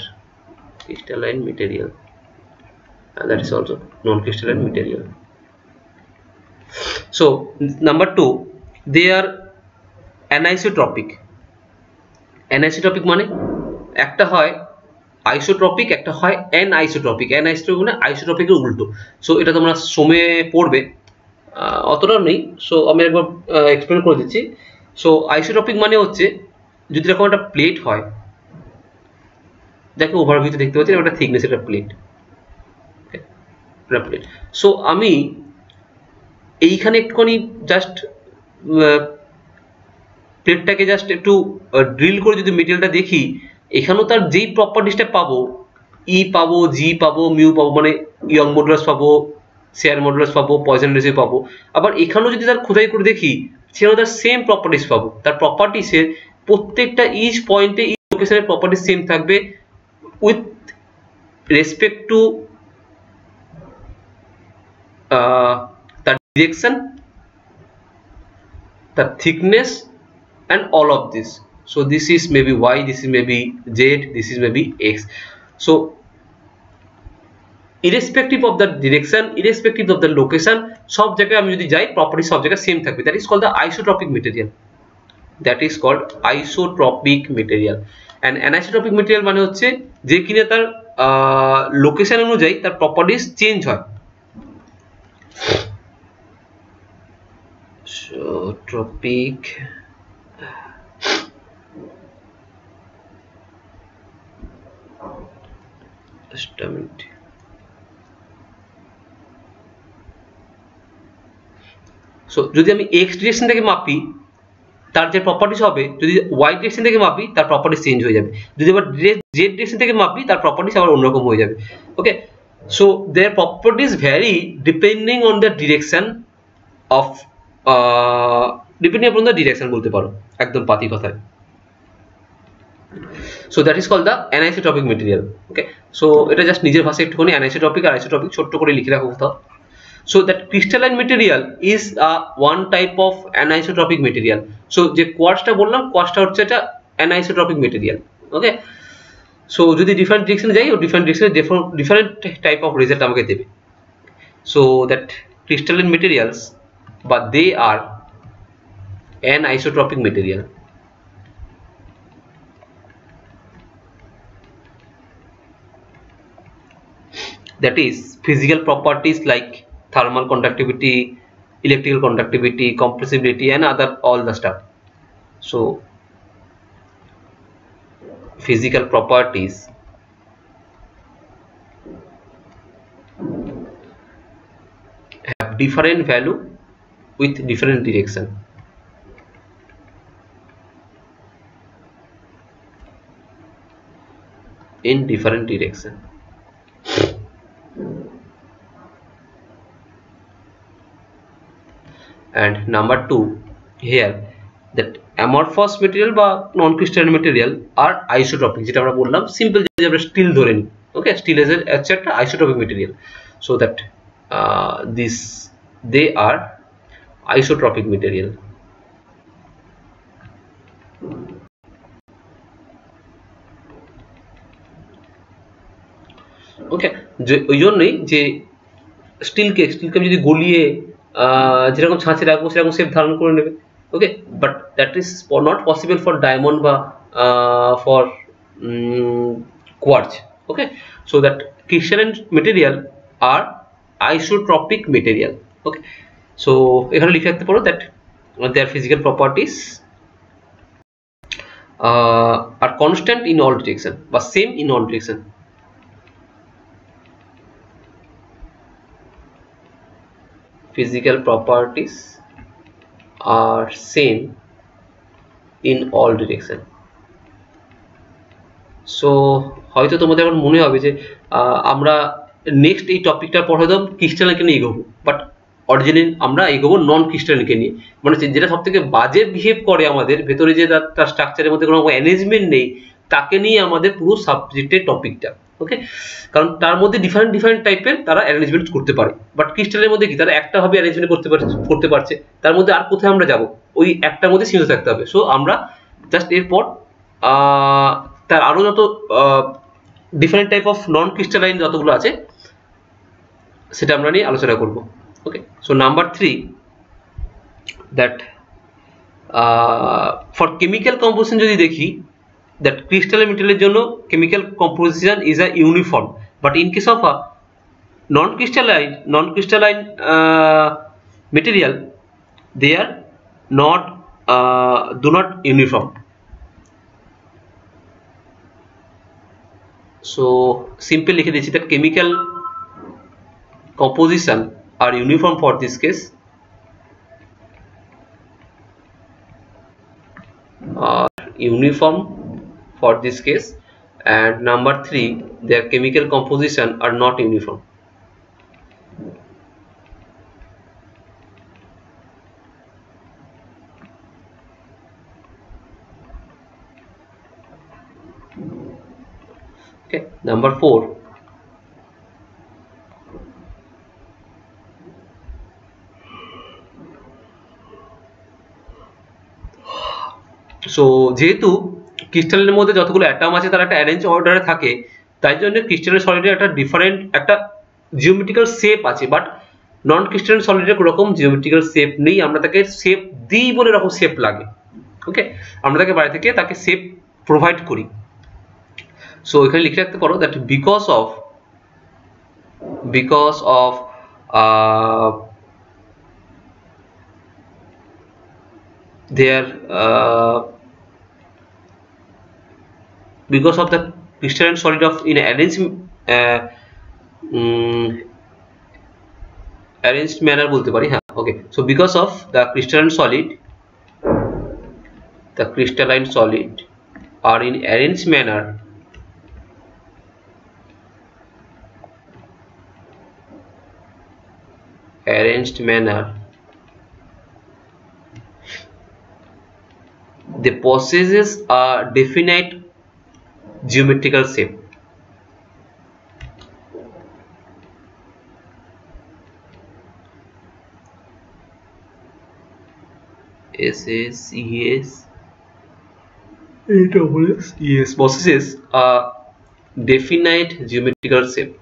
Speaker 1: crystalline material, and that is also non-crystalline material. So number 2, they are anisotropic. Anisotropic মানে একটা হয় আইসোট্রপিক, একটা হয় অ্যানআইসোট্রপিক। অ্যানআইসোট্রপিক মানে আইসোট্রপিকের উল্টো। সো এটা তোমরা সমে পড়বে, অতটা নেই। সো আমি একবার এক্সপ্লেন করে দিচ্ছি। সো আইসোট্রপিক মানে হচ্ছে যদি এরকম একটা প্লেট হয়, দেখো ওভারভিউতে দেখতে পাচ্ছি একটা থিকনেস, একটা প্লেট, প্লেট। সো আমি এইখানে একটুখানি জাস্ট প্লেটটাকে জাস্ট একটু ড্রিল করে যদি মেটেরিয়ালটা দেখি, এখানেও তার যেই প্রপার্টিসটা পাবো, ই পাবো, জি পাবো, মিউ পাবো, মানে ইয়ং মডুলাস পাবো, শেয়ার মডুলাস পাবো, পয়জন রেশিও পাবো। আবার এখানেও যদি তার খোদাই করে দেখি, সেখানেও তার সেম প্রপার্টিস পাবো। তার প্রপার্টিসের প্রত্যেকটা ইচ পয়েন্টে ইচ লোকেশনের প্রপার্টিস সেম থাকবে with respect to the direction, the thickness, and all of this. So this is maybe y, this is maybe z, this is maybe x. So irrespective of the direction, irrespective of the location, সব জায়গায় আমি যদি যাই property সব জায়গায় same থাকবে। that is called the isotropic material. that is called isotropic material. and anisotropic material মানে হচ্ছে যে কিনা তার লোকেশন অনুযায়ী তার প্রপার্টিস চেঞ্জ হয়। So tropic, just a minute. So যদি আমি x ডিরেকশন থেকে মাপি, তার যে প্রপার্টিস হবে, যদি y ডিরেকশন থেকে মাপি তার প্রপার্টিস চেঞ্জ হয়ে যাবে। যদি আবার z ডিরেকশন থেকে মাপি তার প্রপার্টিস আবার অন্যরকম হয়ে যাবে। ওকে, so their properties vary depending on the direction of depending upon the direction বলতে পারো একদম পাতি কথায়। so that is called the anisotropic material. okay, so এটা জাস্ট নিজের ভাষায় একটুখানি anisotropic আর isotropic ছোট্ট করে লিখে রাখো কোথাও। so that crystalline material is one type of anisotropic material. so যে কোয়ার্টজটা বললাম, কোয়ার্টজটা হচ্ছে এটা anisotropic material. ওকে, সো যদি ডিফারেন্ট ডিরেকশনে যাই, ও ডিফারেন্ট ডিরেকশনে ডিফারেন্ট টাইপ অফ রেজাল্ট আমাকে দেবে। So that crystalline materials, but they are anisotropic material. that is physical properties like thermal conductivity, electrical conductivity, compressibility, and other all the stuff. so physical properties have different value with different direction. in different direction. and number 2, here that amorphous material বা non crystalline material are isotropic, যেটা আমরা বললাম simple, যদি আমরা still ধরে নিই। ওকে, still is একটা isotropic material. so that they are isotropic material. ওকে, যে ওই জন্যই যে স্টিলকে আমি যদি গলিয়ে যেরকম ছাঁচে রাখবো সেরকম শেপ ধারণ করে নেবে। Okay, but that is not possible for diamond বা for quartz. Okay, so that crystalline material আর আইসোট্রপিক মেটেরিয়াল। ওকে, সো এখানে লিখে রাখতে পারো that their physical properties are constant in all direction বা same in all direction. Physical properties are same in all direction. So হয়তো তোমাদের এখন মনে হবে যে আমরা নেক্সট এই টপিকটার পর হয়তো ক্রিস্টালকে নিয়ে এগোবো, বাট অরিজিনাল আমরা এগোবো নন ক্রিস্টালকে নিয়ে, মানে যেটা সব থেকে বাজে বিহেভ করে আমাদের ভেতরে, যে তার স্ট্রাকচারের মধ্যে কোনো অ্যারেঞ্জমেন্ট নেই, তাকে নিয়ে আমাদের পুরো সাবজেক্টের টপিকটা। ওকে, কারণ তার মধ্যে ডিফারেন্ট টাইপের তারা অ্যারেঞ্জমেন্ট করতে পারে, বাট ক্রিস্টালের মধ্যে কি তারা একটা ভাবে অ্যারেঞ্জমেন্ট করতে পারছে, তার মধ্যে আর কোথায় আমরা যাব, ওই একটার মধ্যে সীমিত থাকতে হবে। সো আমরা জাস্ট এরপর তার আরো যত different type of non crystalline যতগুলো আছে সেটা আমরা নিয়ে আলোচনা করব। Okay, so number 3, that for chemical composition যদি দেখি, দ্যাট ক্রিস্টালাইন মেটেরিয়ালের জন্য chemical composition is a uniform, but in case of a non crystalline material, they are not do not uniform. So simple লিখে দিচ্ছি that chemical composition are uniform for this case, and number 3, their chemical composition are not uniform. Okay, number 4, so যেহেতু ক্রিস্টালের মধ্যে যতগুলো atom আছে তারা একটা arrange অর্ডারে থাকে, তাই জন্য ক্রিস্টালের সলিডের একটা ডিফারেন্ট একটা জিওমেট্রিক্যাল শেপ আছে, বাট নন ক্রিস্টালেন সলিডের কোনো রকম জিওমেট্রিক্যাল শেপ নেই, আমরা তাকে শেপ দিই বলে এরকম শেপ লাগে। ওকে, আমরা তাকে বাইরে থেকে তাকে শেপ প্রোভাইড করি। সো এখানে লিখে রাখতে পারো that because of their because of the crystalline solid of in arranged manner বলতে পারি, হ্যাঁ। ওকে, so because of the crystalline solid are in arranged manner, they possesses a definite geometrical shape. Possesses a definite geometrical shape.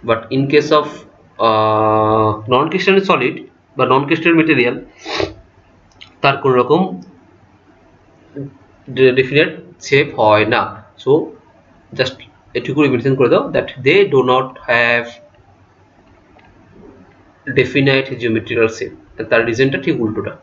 Speaker 1: But in case of non-crystalline solid বা non-crystalline material, তার কোন রকম definite shape হয় না। So just এটুকু mention করে দাও that they do not have definite geometrical shape, তার রিজনটা ঠিক উল্টোটা।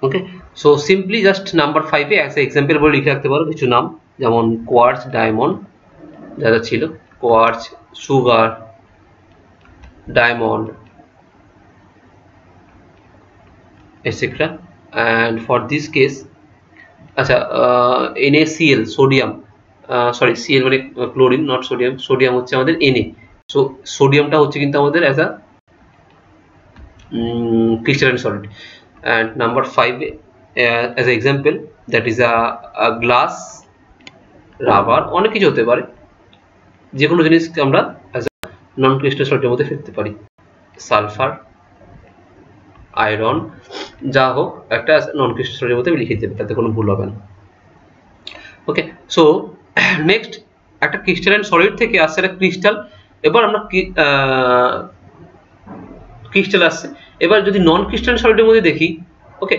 Speaker 1: Okay, so simply just number 5 এ অ্যাজ এক্সাম্পল বলে লিখে রাখতে পারো কিছু নাম, যেমন কোয়ার্টজ, ডায়মন্ড যা ছিল, quartz, sugar, diamond, etcetera. And for this case, আচ্ছা, NaCl, সোডিয়াম, সরি Cl মানে ক্লোরিন, নট সোডিয়াম, সোডিয়াম হচ্ছে আমাদের Na। সো সোডিয়ামটা হচ্ছে কিন্তু আমাদের as a crystalline solid. And number 5 as an example, that is a glass, rubber, অনেক কিছু হতে পারে, যে কোনো জিনিসকে আমরা অ্যাজ আ নন ক্রিস্টাল সল্টের মধ্যে ফেলতে পারি। সালফার, আয়রন, যা হোক একটা নন ক্রিস্টাল সল্টের মধ্যে লিখে দেবে, তাতে কোনো ভুল হবে না। ওকে, সো নেক্সট একটা ক্রিস্টালাইন সলিড থেকে আসছে একটা ক্রিস্টাল। এবার আমরা ক্রিস্টাল আসছে, এবার যদি নন ক্রিস্টালাইন সলিডের মধ্যে দেখি, ওকে,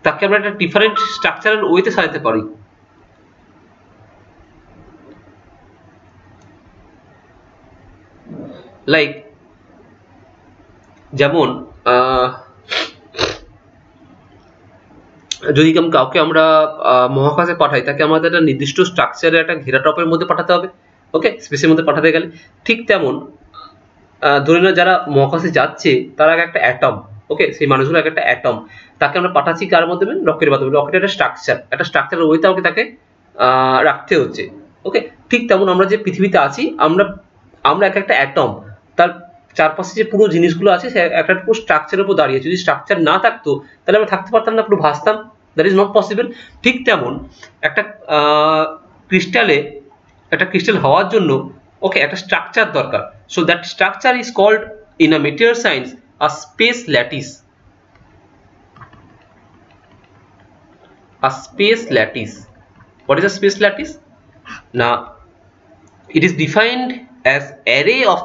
Speaker 1: তাকে আমরা একটা ডিফারেন্ট স্ট্রাকচারাল ওয়েতে সাজাতে পারি। লাইক যেমন যদি কাউকে আমরা মহাকাশে পাঠাই, তাকে আমাদের একটা নির্দিষ্ট স্ট্রাকচারের একটা ঘেরা টপের মধ্যে পাঠাতে হবে, ওকে, স্পেসের মধ্যে পাঠাতে গেলে। ঠিক তেমন ধরে নাও যারা মহাকাশে যাচ্ছে তারা একটা অ্যাটম, ওকে, সেই মানুষগুলো একটা অ্যাটম, তাকে আমরা পাঠাচ্ছি কার মাধ্যমে? রকেটের মাধ্যমে। রকেটের একটা স্ট্রাকচার ওয়েতে আমাকে তাকে রাখতে হচ্ছে, ওকে। ঠিক তেমন আমরা যে পৃথিবীতে আছি, আমরা একটা অ্যাটম, তার চারপাশে যে পুরো জিনিসগুলো আছে সে একটা পুরো স্ট্রাকচারের উপর দাঁড়িয়ে। যদি স্ট্রাকচার না থাকতো তাহলে আমরা থাকতে পারতাম না, পুরো ভাসতাম, দ্যাট ইজ নট পসিবল। ঠিক তেমন একটা ক্রিস্টাল হওয়ার জন্য, ওকে, একটা স্ট্রাকচার দরকার। So that structure is called in a material science a space lattice. A space lattice. What is a space lattice? Now, it is defined as array of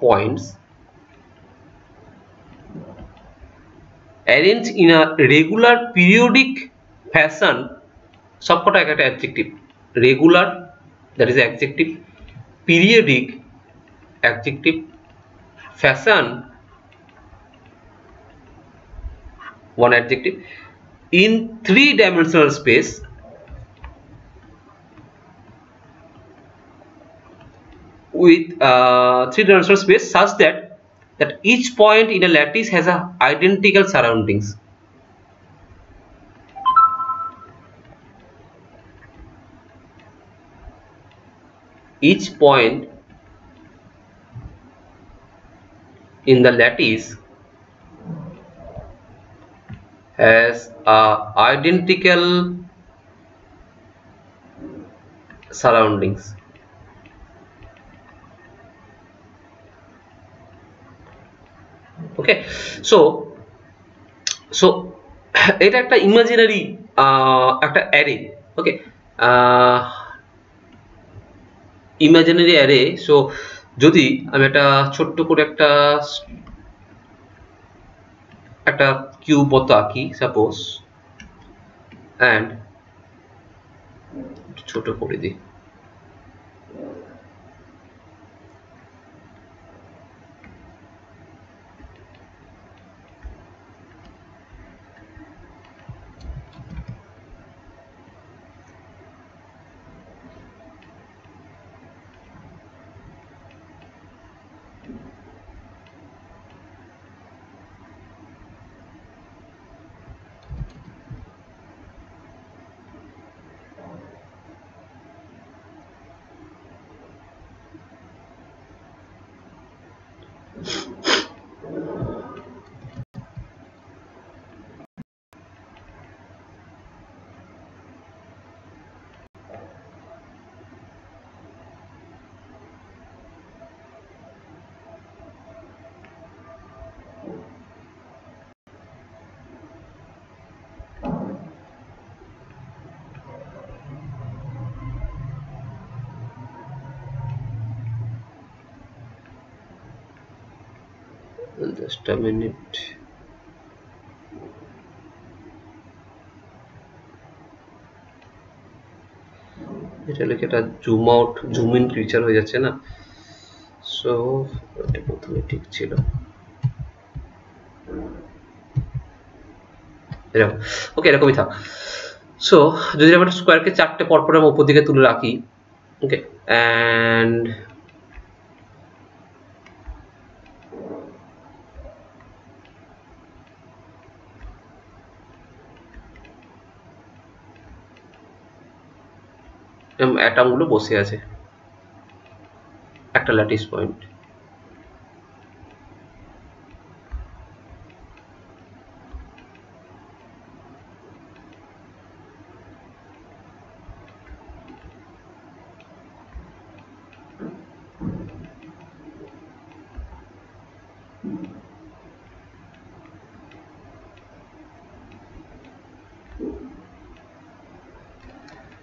Speaker 1: points arranged in a regular periodic fashion. সবকটা একটা adjective. Regular, that is adjective. Periodic, adjective. Fashion, one adjective. In three-dimensional space, with three-dimensional space such that each point in a lattice has a identical surroundings. Each point in the lattice has a identical surroundings. Okay, so এটা একটা imaginary একটা array, ওকে, imaginary array. So যদি আমি একটা ছোট্ট করে একটা cube মতো আঁকি সাপোজ, অ্যান্ড ছোট করে দিই, just a minute. এটা লিখে এটা zoom out zoom in feature হয়ে যাচ্ছে না, সো এটা প্রথমে ঠিক ছিল এরকম, ওকে, এরকমই থাক। সো যদি আমরা স্কোয়ারকে চারটে পরপর আমরা উপর দিকে তুলে রাখি, ওকে, অ্যান্ড অ্যাটম গুলো বসে আছে একটা ল্যাটিস পয়েন্ট।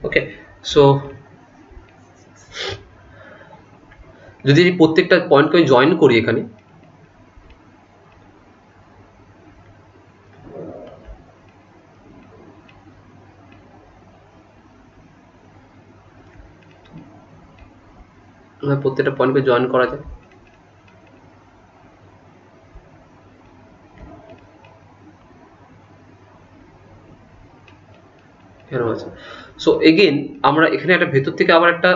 Speaker 1: ওকে, সো যদি এই প্রত্যেকটা পয়েন্টকে আমি জয়েন করি এখানে, প্রত্যেকটা পয়েন্টকে জয়েন করা যায়। কেন আছে? সো এগেইন আমরা এখানে একটা ভেতর থেকে আবার একটা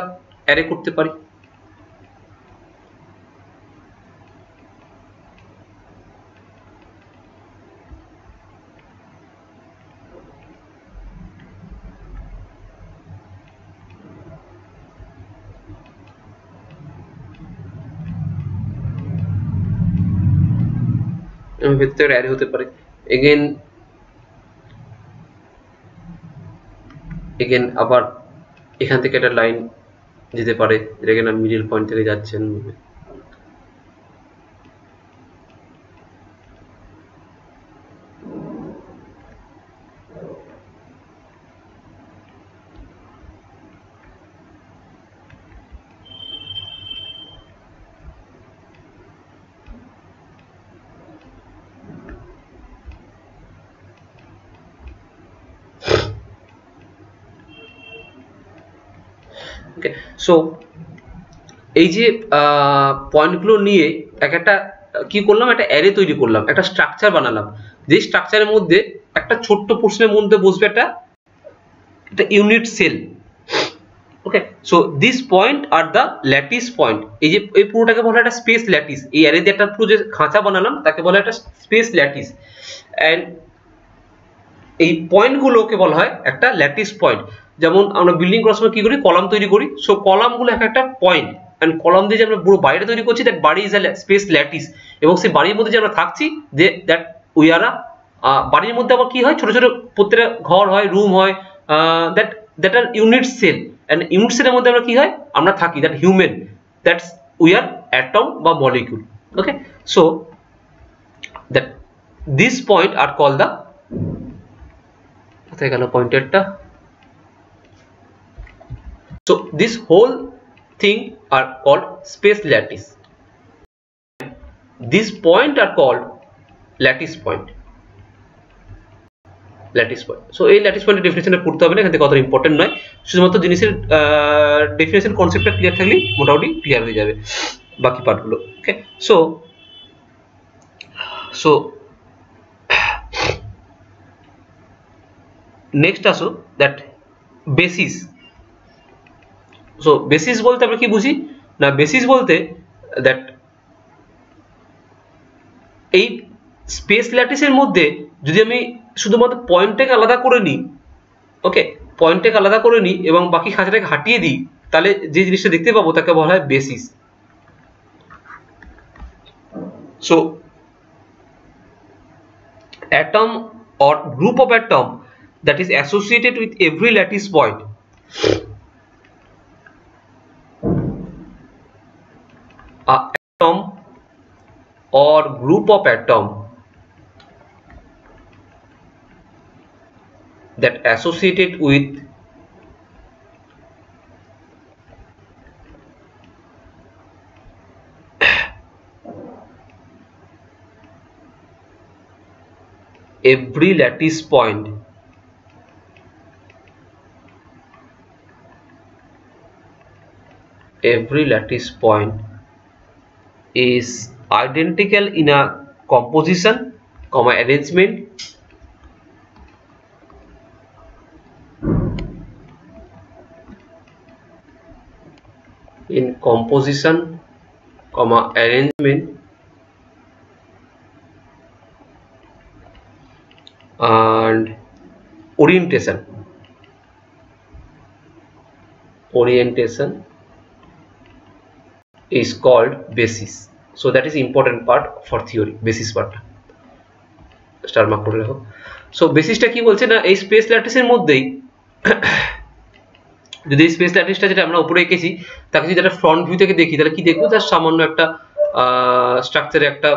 Speaker 1: অ্যারে করতে পারি। ভেতর থেকে অ্যারে হতে পারে। এগেইন আবার এখান থেকে একটা লাইন যেতে পারে, যেটা কিনা মিডল পয়েন্ট থেকে যাচ্ছেন। ওকে, সো এই যে পয়েন্টগুলো নিয়ে একটা কি করলাম, একটা অ্যারে তৈরি করলাম, একটা স্ট্রাকচার বানালাম, যে স্ট্রাকচারের মধ্যে একটা ছোট্ট পোর্শনের মধ্যে বসবে একটা unit cell. Okay, so this point are the lattice point, এই যে এই পুরোটাকে বলা হয় একটা স্পেস ল্যাটিস। এই অ্যারে দিয়ে একটা পুরো যে খাঁচা বানালাম তাকে বলা হয় একটা স্পেস ল্যাটিস, অ্যান্ড এই পয়েন্টগুলোকে বলা হয় একটা ল্যাটিস পয়েন্ট। যেমন আমরা বিল্ডিং করার সময় কি করি, কলাম তৈরি করি, সো কলামগুলো একটা পয়েন্ট, অ্যান্ড কলাম দিয়ে যে আমরা পুরো বাইরে তৈরি করছি, দ্যাট বাড়ি ইজ আ স্পেস ল্যাটিস। এবং সেই বাড়ির মধ্যে যে আমরা থাকছি, যে দ্যাট উই আর বাড়ির মধ্যে আবার কি হয়, ছোট ছোট প্রত্যেকটা ঘর হয়, রুম হয়, that that are unit cell, and unit সেলের মধ্যে আমরা কি হয়, আমরা থাকি, that human, that's we are atom বা molecule. Okay, so that this point are call the, কোথায় গেল পয়েন্টারটা? So this whole thing are called space lattice. These point are called lattice point. Lattice point. So এই lattice পয়েন্টের ডেফিনেশনটা পড়তে হবে না, এখান থেকে কতটা ইম্পর্টেন্ট নয়, শুধুমাত্র জিনিসের ডেফিনেশন কনসেপ্টটা ক্লিয়ার থাকলেই মোটামুটি ক্লিয়ার হয়ে যাবে বাকি পার্টগুলো। ওকে, সো সো নেক্সট আসো দ্যাট বেসিস। সো বেসিস বলতে আমরা কি বুঝি না, বেসিস বলতে দ্যাট এই স্পেস ল্যাটিসের মধ্যে যদি আমি শুধুমাত্র পয়েন্টটাকে আলাদা করে নিই, ওকে, পয়েন্টটাকে আলাদা করে নিই এবং বাকি খাঁচাটাকে হাটিয়ে দিই, তাহলে যে জিনিসটা দেখতে পাবো তাকে বলা হয় basis. So atom or group of atom that is associated with every lattice point atom or group of atom that associated with every lattice point is identical in a composition, arrangement, arrangement and orientation orientation is called basis. So that is important part for theory, basis part star mark করে রাখো। So বেসিসটা কি বলছে না, এই space ল্যাটিসের মধ্যেই যদি এই space ল্যাটিসটা যেটা আমরা উপরে এঁকেছি তাকে যদি একটা ফ্রন্ট ভিউ থেকে দেখি তাহলে কি দেখবো, তার সামান্য একটা স্ট্রাকচারে একটা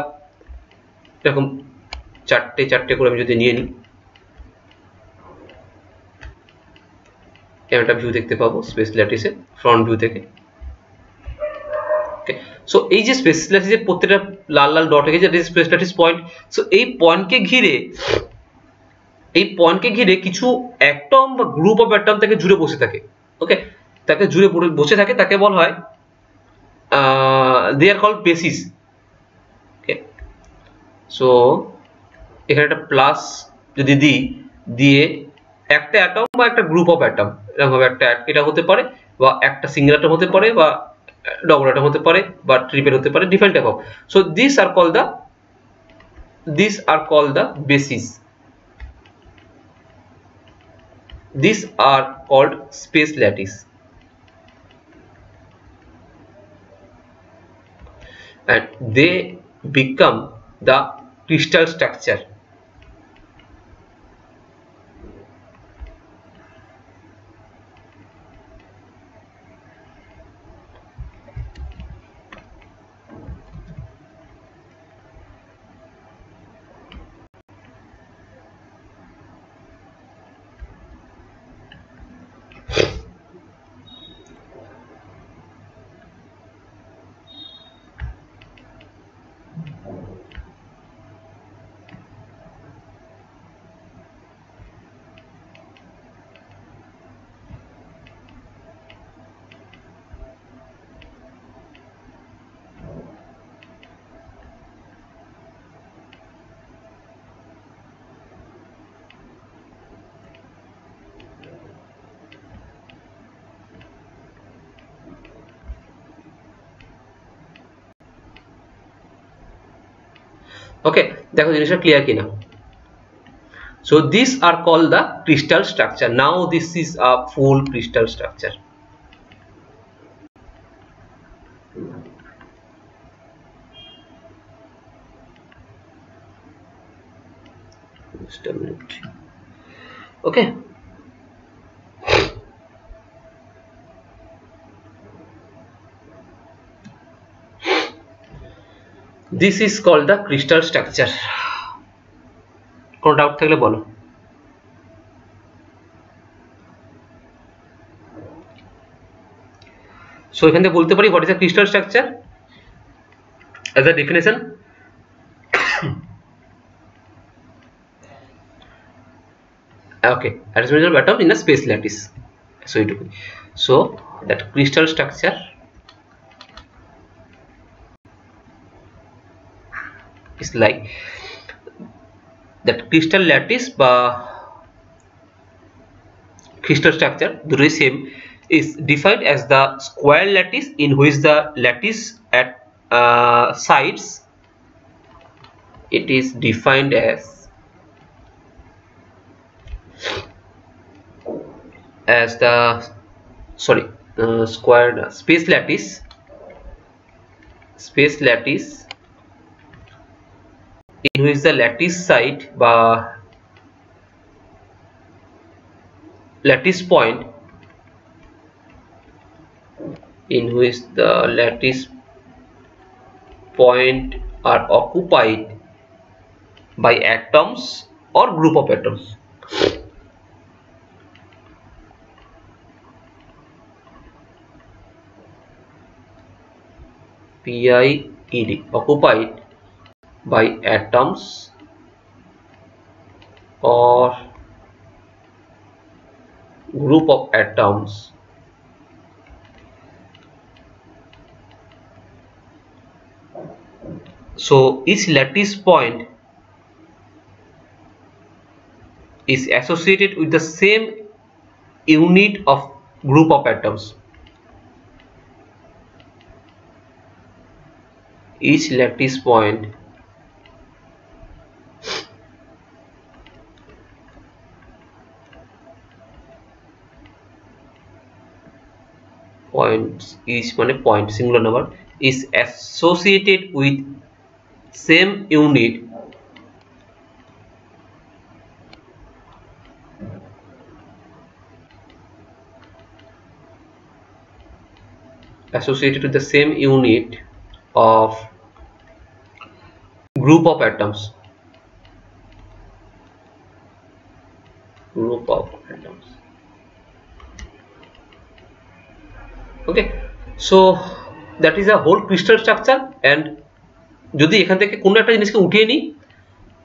Speaker 1: এরকম চারটে চারটে করে আমি যদি নিয়ে নিই, একটা ভিউ দেখতে পাবো স্পেস ল্যাটিসের ফ্রন্ট ভিউ থেকে। ওকে, সো এই যে স্পেস ল্যাটিসের প্রত্যেকটা লাল লাল ডট এঁকেছে এটা স্পেস ল্যাটিস পয়েন্ট। সো এই পয়েন্টকে ঘিরে কিছু অ্যাটম বা গ্রুপ অফ অ্যাটম তাকে জুড়ে বসে থাকে। ওকে, তাকে জুড়ে বসে থাকে, তাকে বলা হয় they are called basis. Okay, so এখানে একটা প্লাস যদি দিই, দিয়ে একটা অ্যাটম বা একটা গ্রুপ অফ অ্যাটম এরকম ভাবে একটা এটা হতে পারে, বা একটা সিঙ্গেল অ্যাটম হতে পারে, বা ডবল অ্যাটম হতে পারে, বা ট্রিপল হতে পারে, different type of. So this are called the bases. These are called space lattice, and they become the crystal structure. ওকে, দেখো জিনিসটা ক্লিয়ার কিনা। So these are called the crystal structure. Now this is a full crystal structure. Just a minute. Okay, this is called the crystal structure. কোনো doubt থাকলে বলো। So এখান থেকে বলতে পারি what is a crystal structure as a definition. Okay, arrangement of atom in a space lattice. So it will be, so that crystal structure is like that crystal lattice বা crystal structure the same is defined as the square lattice in which the lattice at sides it is defined as the square space lattice in which the lattice side বা lattice point in which the lattice point are occupied by atoms or group of atoms. PIED, occupied by atoms or group of atoms so each lattice point is associated with the same unit of group of atoms. Each lattice point points each মানে point singular number is associated with same unit associated with the same unit of group of atoms. Okay, so that is a whole crystal structure. And যদি এখান থেকে কোনো একটা জিনিসকে উঠিয়ে নিই,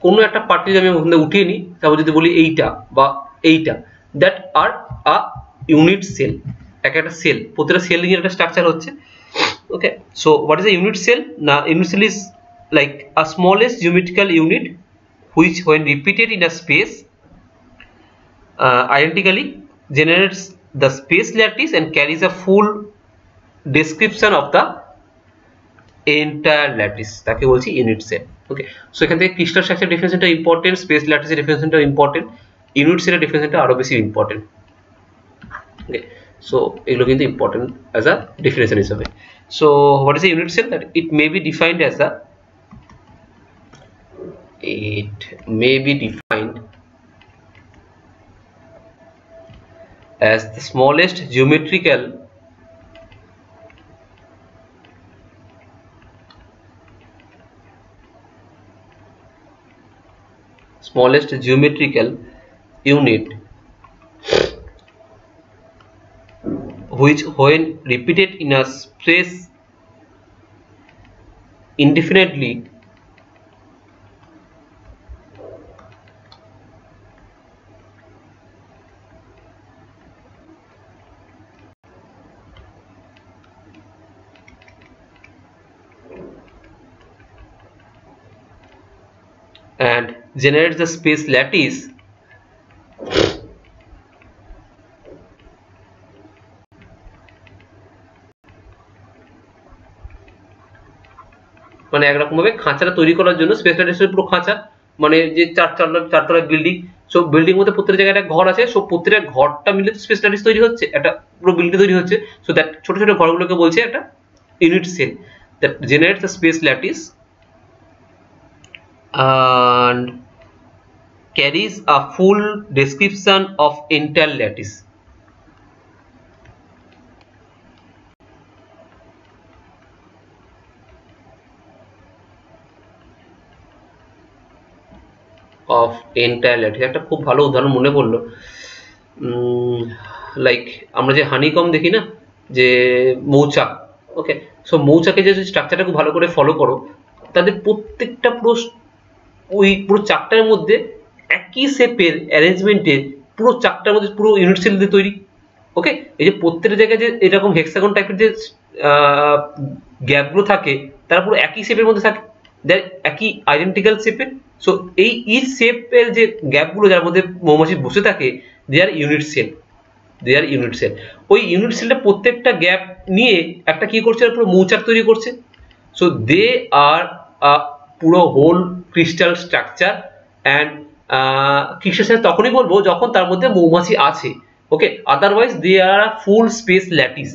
Speaker 1: কোনো একটা পার্টিকে আমি ওখানে উঠিয়ে নিই, তারপর যদি বলি এইটা বা এইটা, that are a unit cell. একটা সেল, প্রতিটা সেল নিয়ে একটা স্ট্রাকচার হচ্ছে। Okay, so what is a unit cell? না, unit cell is like a smallest geometrical unit which when repeated in a space identically generates the space lattice and carries a full description of the entire lattice, তাকে বলছি unit cell. Okay, so এখান থেকে crystal structure ডেফিনিশনটা important, space ল্যাটিসের ডেফিনিশনটা important, unit সেলের ডেফিনিশনটা আরো বেশি ইম্পর্টেন্ট। ওকে, সো এগুলো কিন্তু ইম্পর্টেন্ট অ্যাজ আ ডেফিনিশন হিসেবে। So what is a unit cell? That it may be defined as a as the smallest geometrical unit which when repeated in a space indefinitely and generates the space lattice মানে একরকম ভাবে খাঁচাটা তৈরি করার জন্য space ল্যাটিসের পুরো খাঁচা, মানে যে চারতলা বিল্ডিং, সব বিল্ডিং মধ্যে প্রত্যেক জায়গায় একটা ঘর আছে, সব প্রত্যেকটা ঘরটা মিলে স্পেস ল্যাটিস তৈরি হচ্ছে, একটা পুরো বিল্ডিং তৈরি হচ্ছে। সো দ্যাট ছোট ছোট ঘরগুলোকে বলছে একটা unit cell that generates the space lattice and carries a full description of entire lattice. of entire lattice একটা খুব ভালো উদাহরণ মনে পড়লো, লাইক আমরা যে হানিকম দেখি না, যে মৌচাক। ওকে, সো মৌচাকে যে স্ট্রাকচারটা খুব ভালো করে ফলো করো, তাদের প্রত্যেকটা ওই পুরো চাকটার মধ্যে একই শেপের অ্যারেঞ্জমেন্টের পুরো চাকটার মধ্যে পুরো ইউনিট সেল দিয়ে তৈরি। ওকে, এই যে প্রত্যেকটা জায়গায় যে এরকম হেক্সাগন টাইপের যে গ্যাপগুলো থাকে, তারা পুরো একই শেপের মধ্যে থাকে, একই আইডেন্টিক্যাল শেপের। সো এই ইচ শেপের যে গ্যাপগুলো যার মধ্যে মৌমাছি বসে থাকে, দে আর ইউনিট সেল। ওই ইউনিট সেলটা প্রত্যেকটা গ্যাপ নিয়ে একটা কি করছে, পুরো মৌচাক তৈরি করছে। সো দে আর পুরো whole crystal structure. And crystal structure তখনই বলবো যখন তার মধ্যে মৌমাছি আছে। Okay, otherwise they are full space lattice.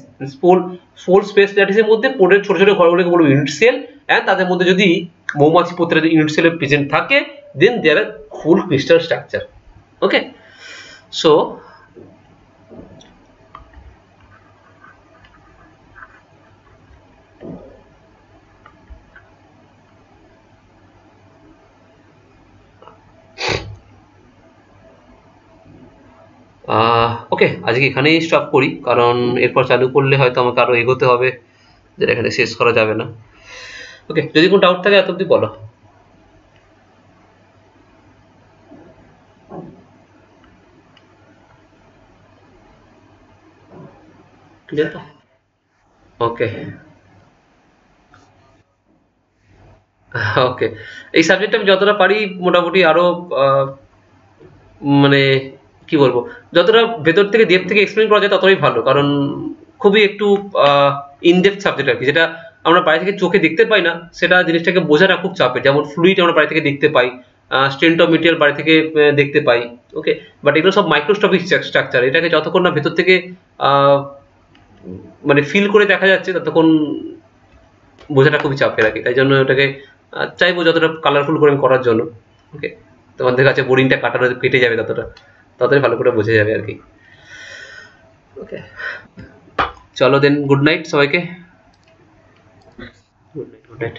Speaker 1: Full space ল্যাটিসের মধ্যে ছোট ছোট ঘরগুলোকে বলবো ইউনিট সেল, অ্যান্ড তাদের মধ্যে যদি মৌমাছি প্রত্যেকটা ইউনিট সেলে প্রেজেন্ট থাকে, দেন দে are full crystal structure. Okay, so okay, আজকে এখানেই স্টপ করি, কারণ এরপর চালু করলে হয়তো আমাকে আরো এগোতে হবে, যেটা এখানে শেষ করা যাবে না। ওকে, যদি কোনো ডাউট থাকে এত অব্দি বলো। ক্লিয়ার তো? ওকে ওকে, এই সাবজেক্টটা আমি যতটা পারি মোটামুটি আরো মানে কি বলবো, যতটা ভেতর থেকে ডেপ থেকে এক্সপ্লেন করা যায় ততটাই ভালো, কারণ খুবই একটু ইনডেপথ সাবজেক্ট আর কি, যেটা আমরা বাইরে থেকে চোখে দেখতে পাই না, সেটা জিনিসটাকে বোঝাটা খুব চাপের। যেমন ফ্লুইড আমরা বাইরে থেকে দেখতে পাই, স্ট্রেন্থ অফ মেটেরিয়াল বাইরে থেকে দেখতে পাই। ওকে, বাট এগুলো সব মাইক্রোস্কোপিক স্ট্রাকচার, এটাকে যতক্ষণ না ভেতর থেকে মানে ফিল করে দেখা যাচ্ছে ততক্ষণ বোঝাটা খুবই চাপের আর কি। তাই জন্য ওটাকে চাইবো যতটা কালারফুল করে আমি করার জন্য। ওকে, তোমাদের কাছে বোরিংটা কাটানো কেটে যাবে ততটাই ভালো করে বোঝা যাবে আর কি। ওকে, চলো দেন, গুড নাইট সবাইকে। Good night, good night.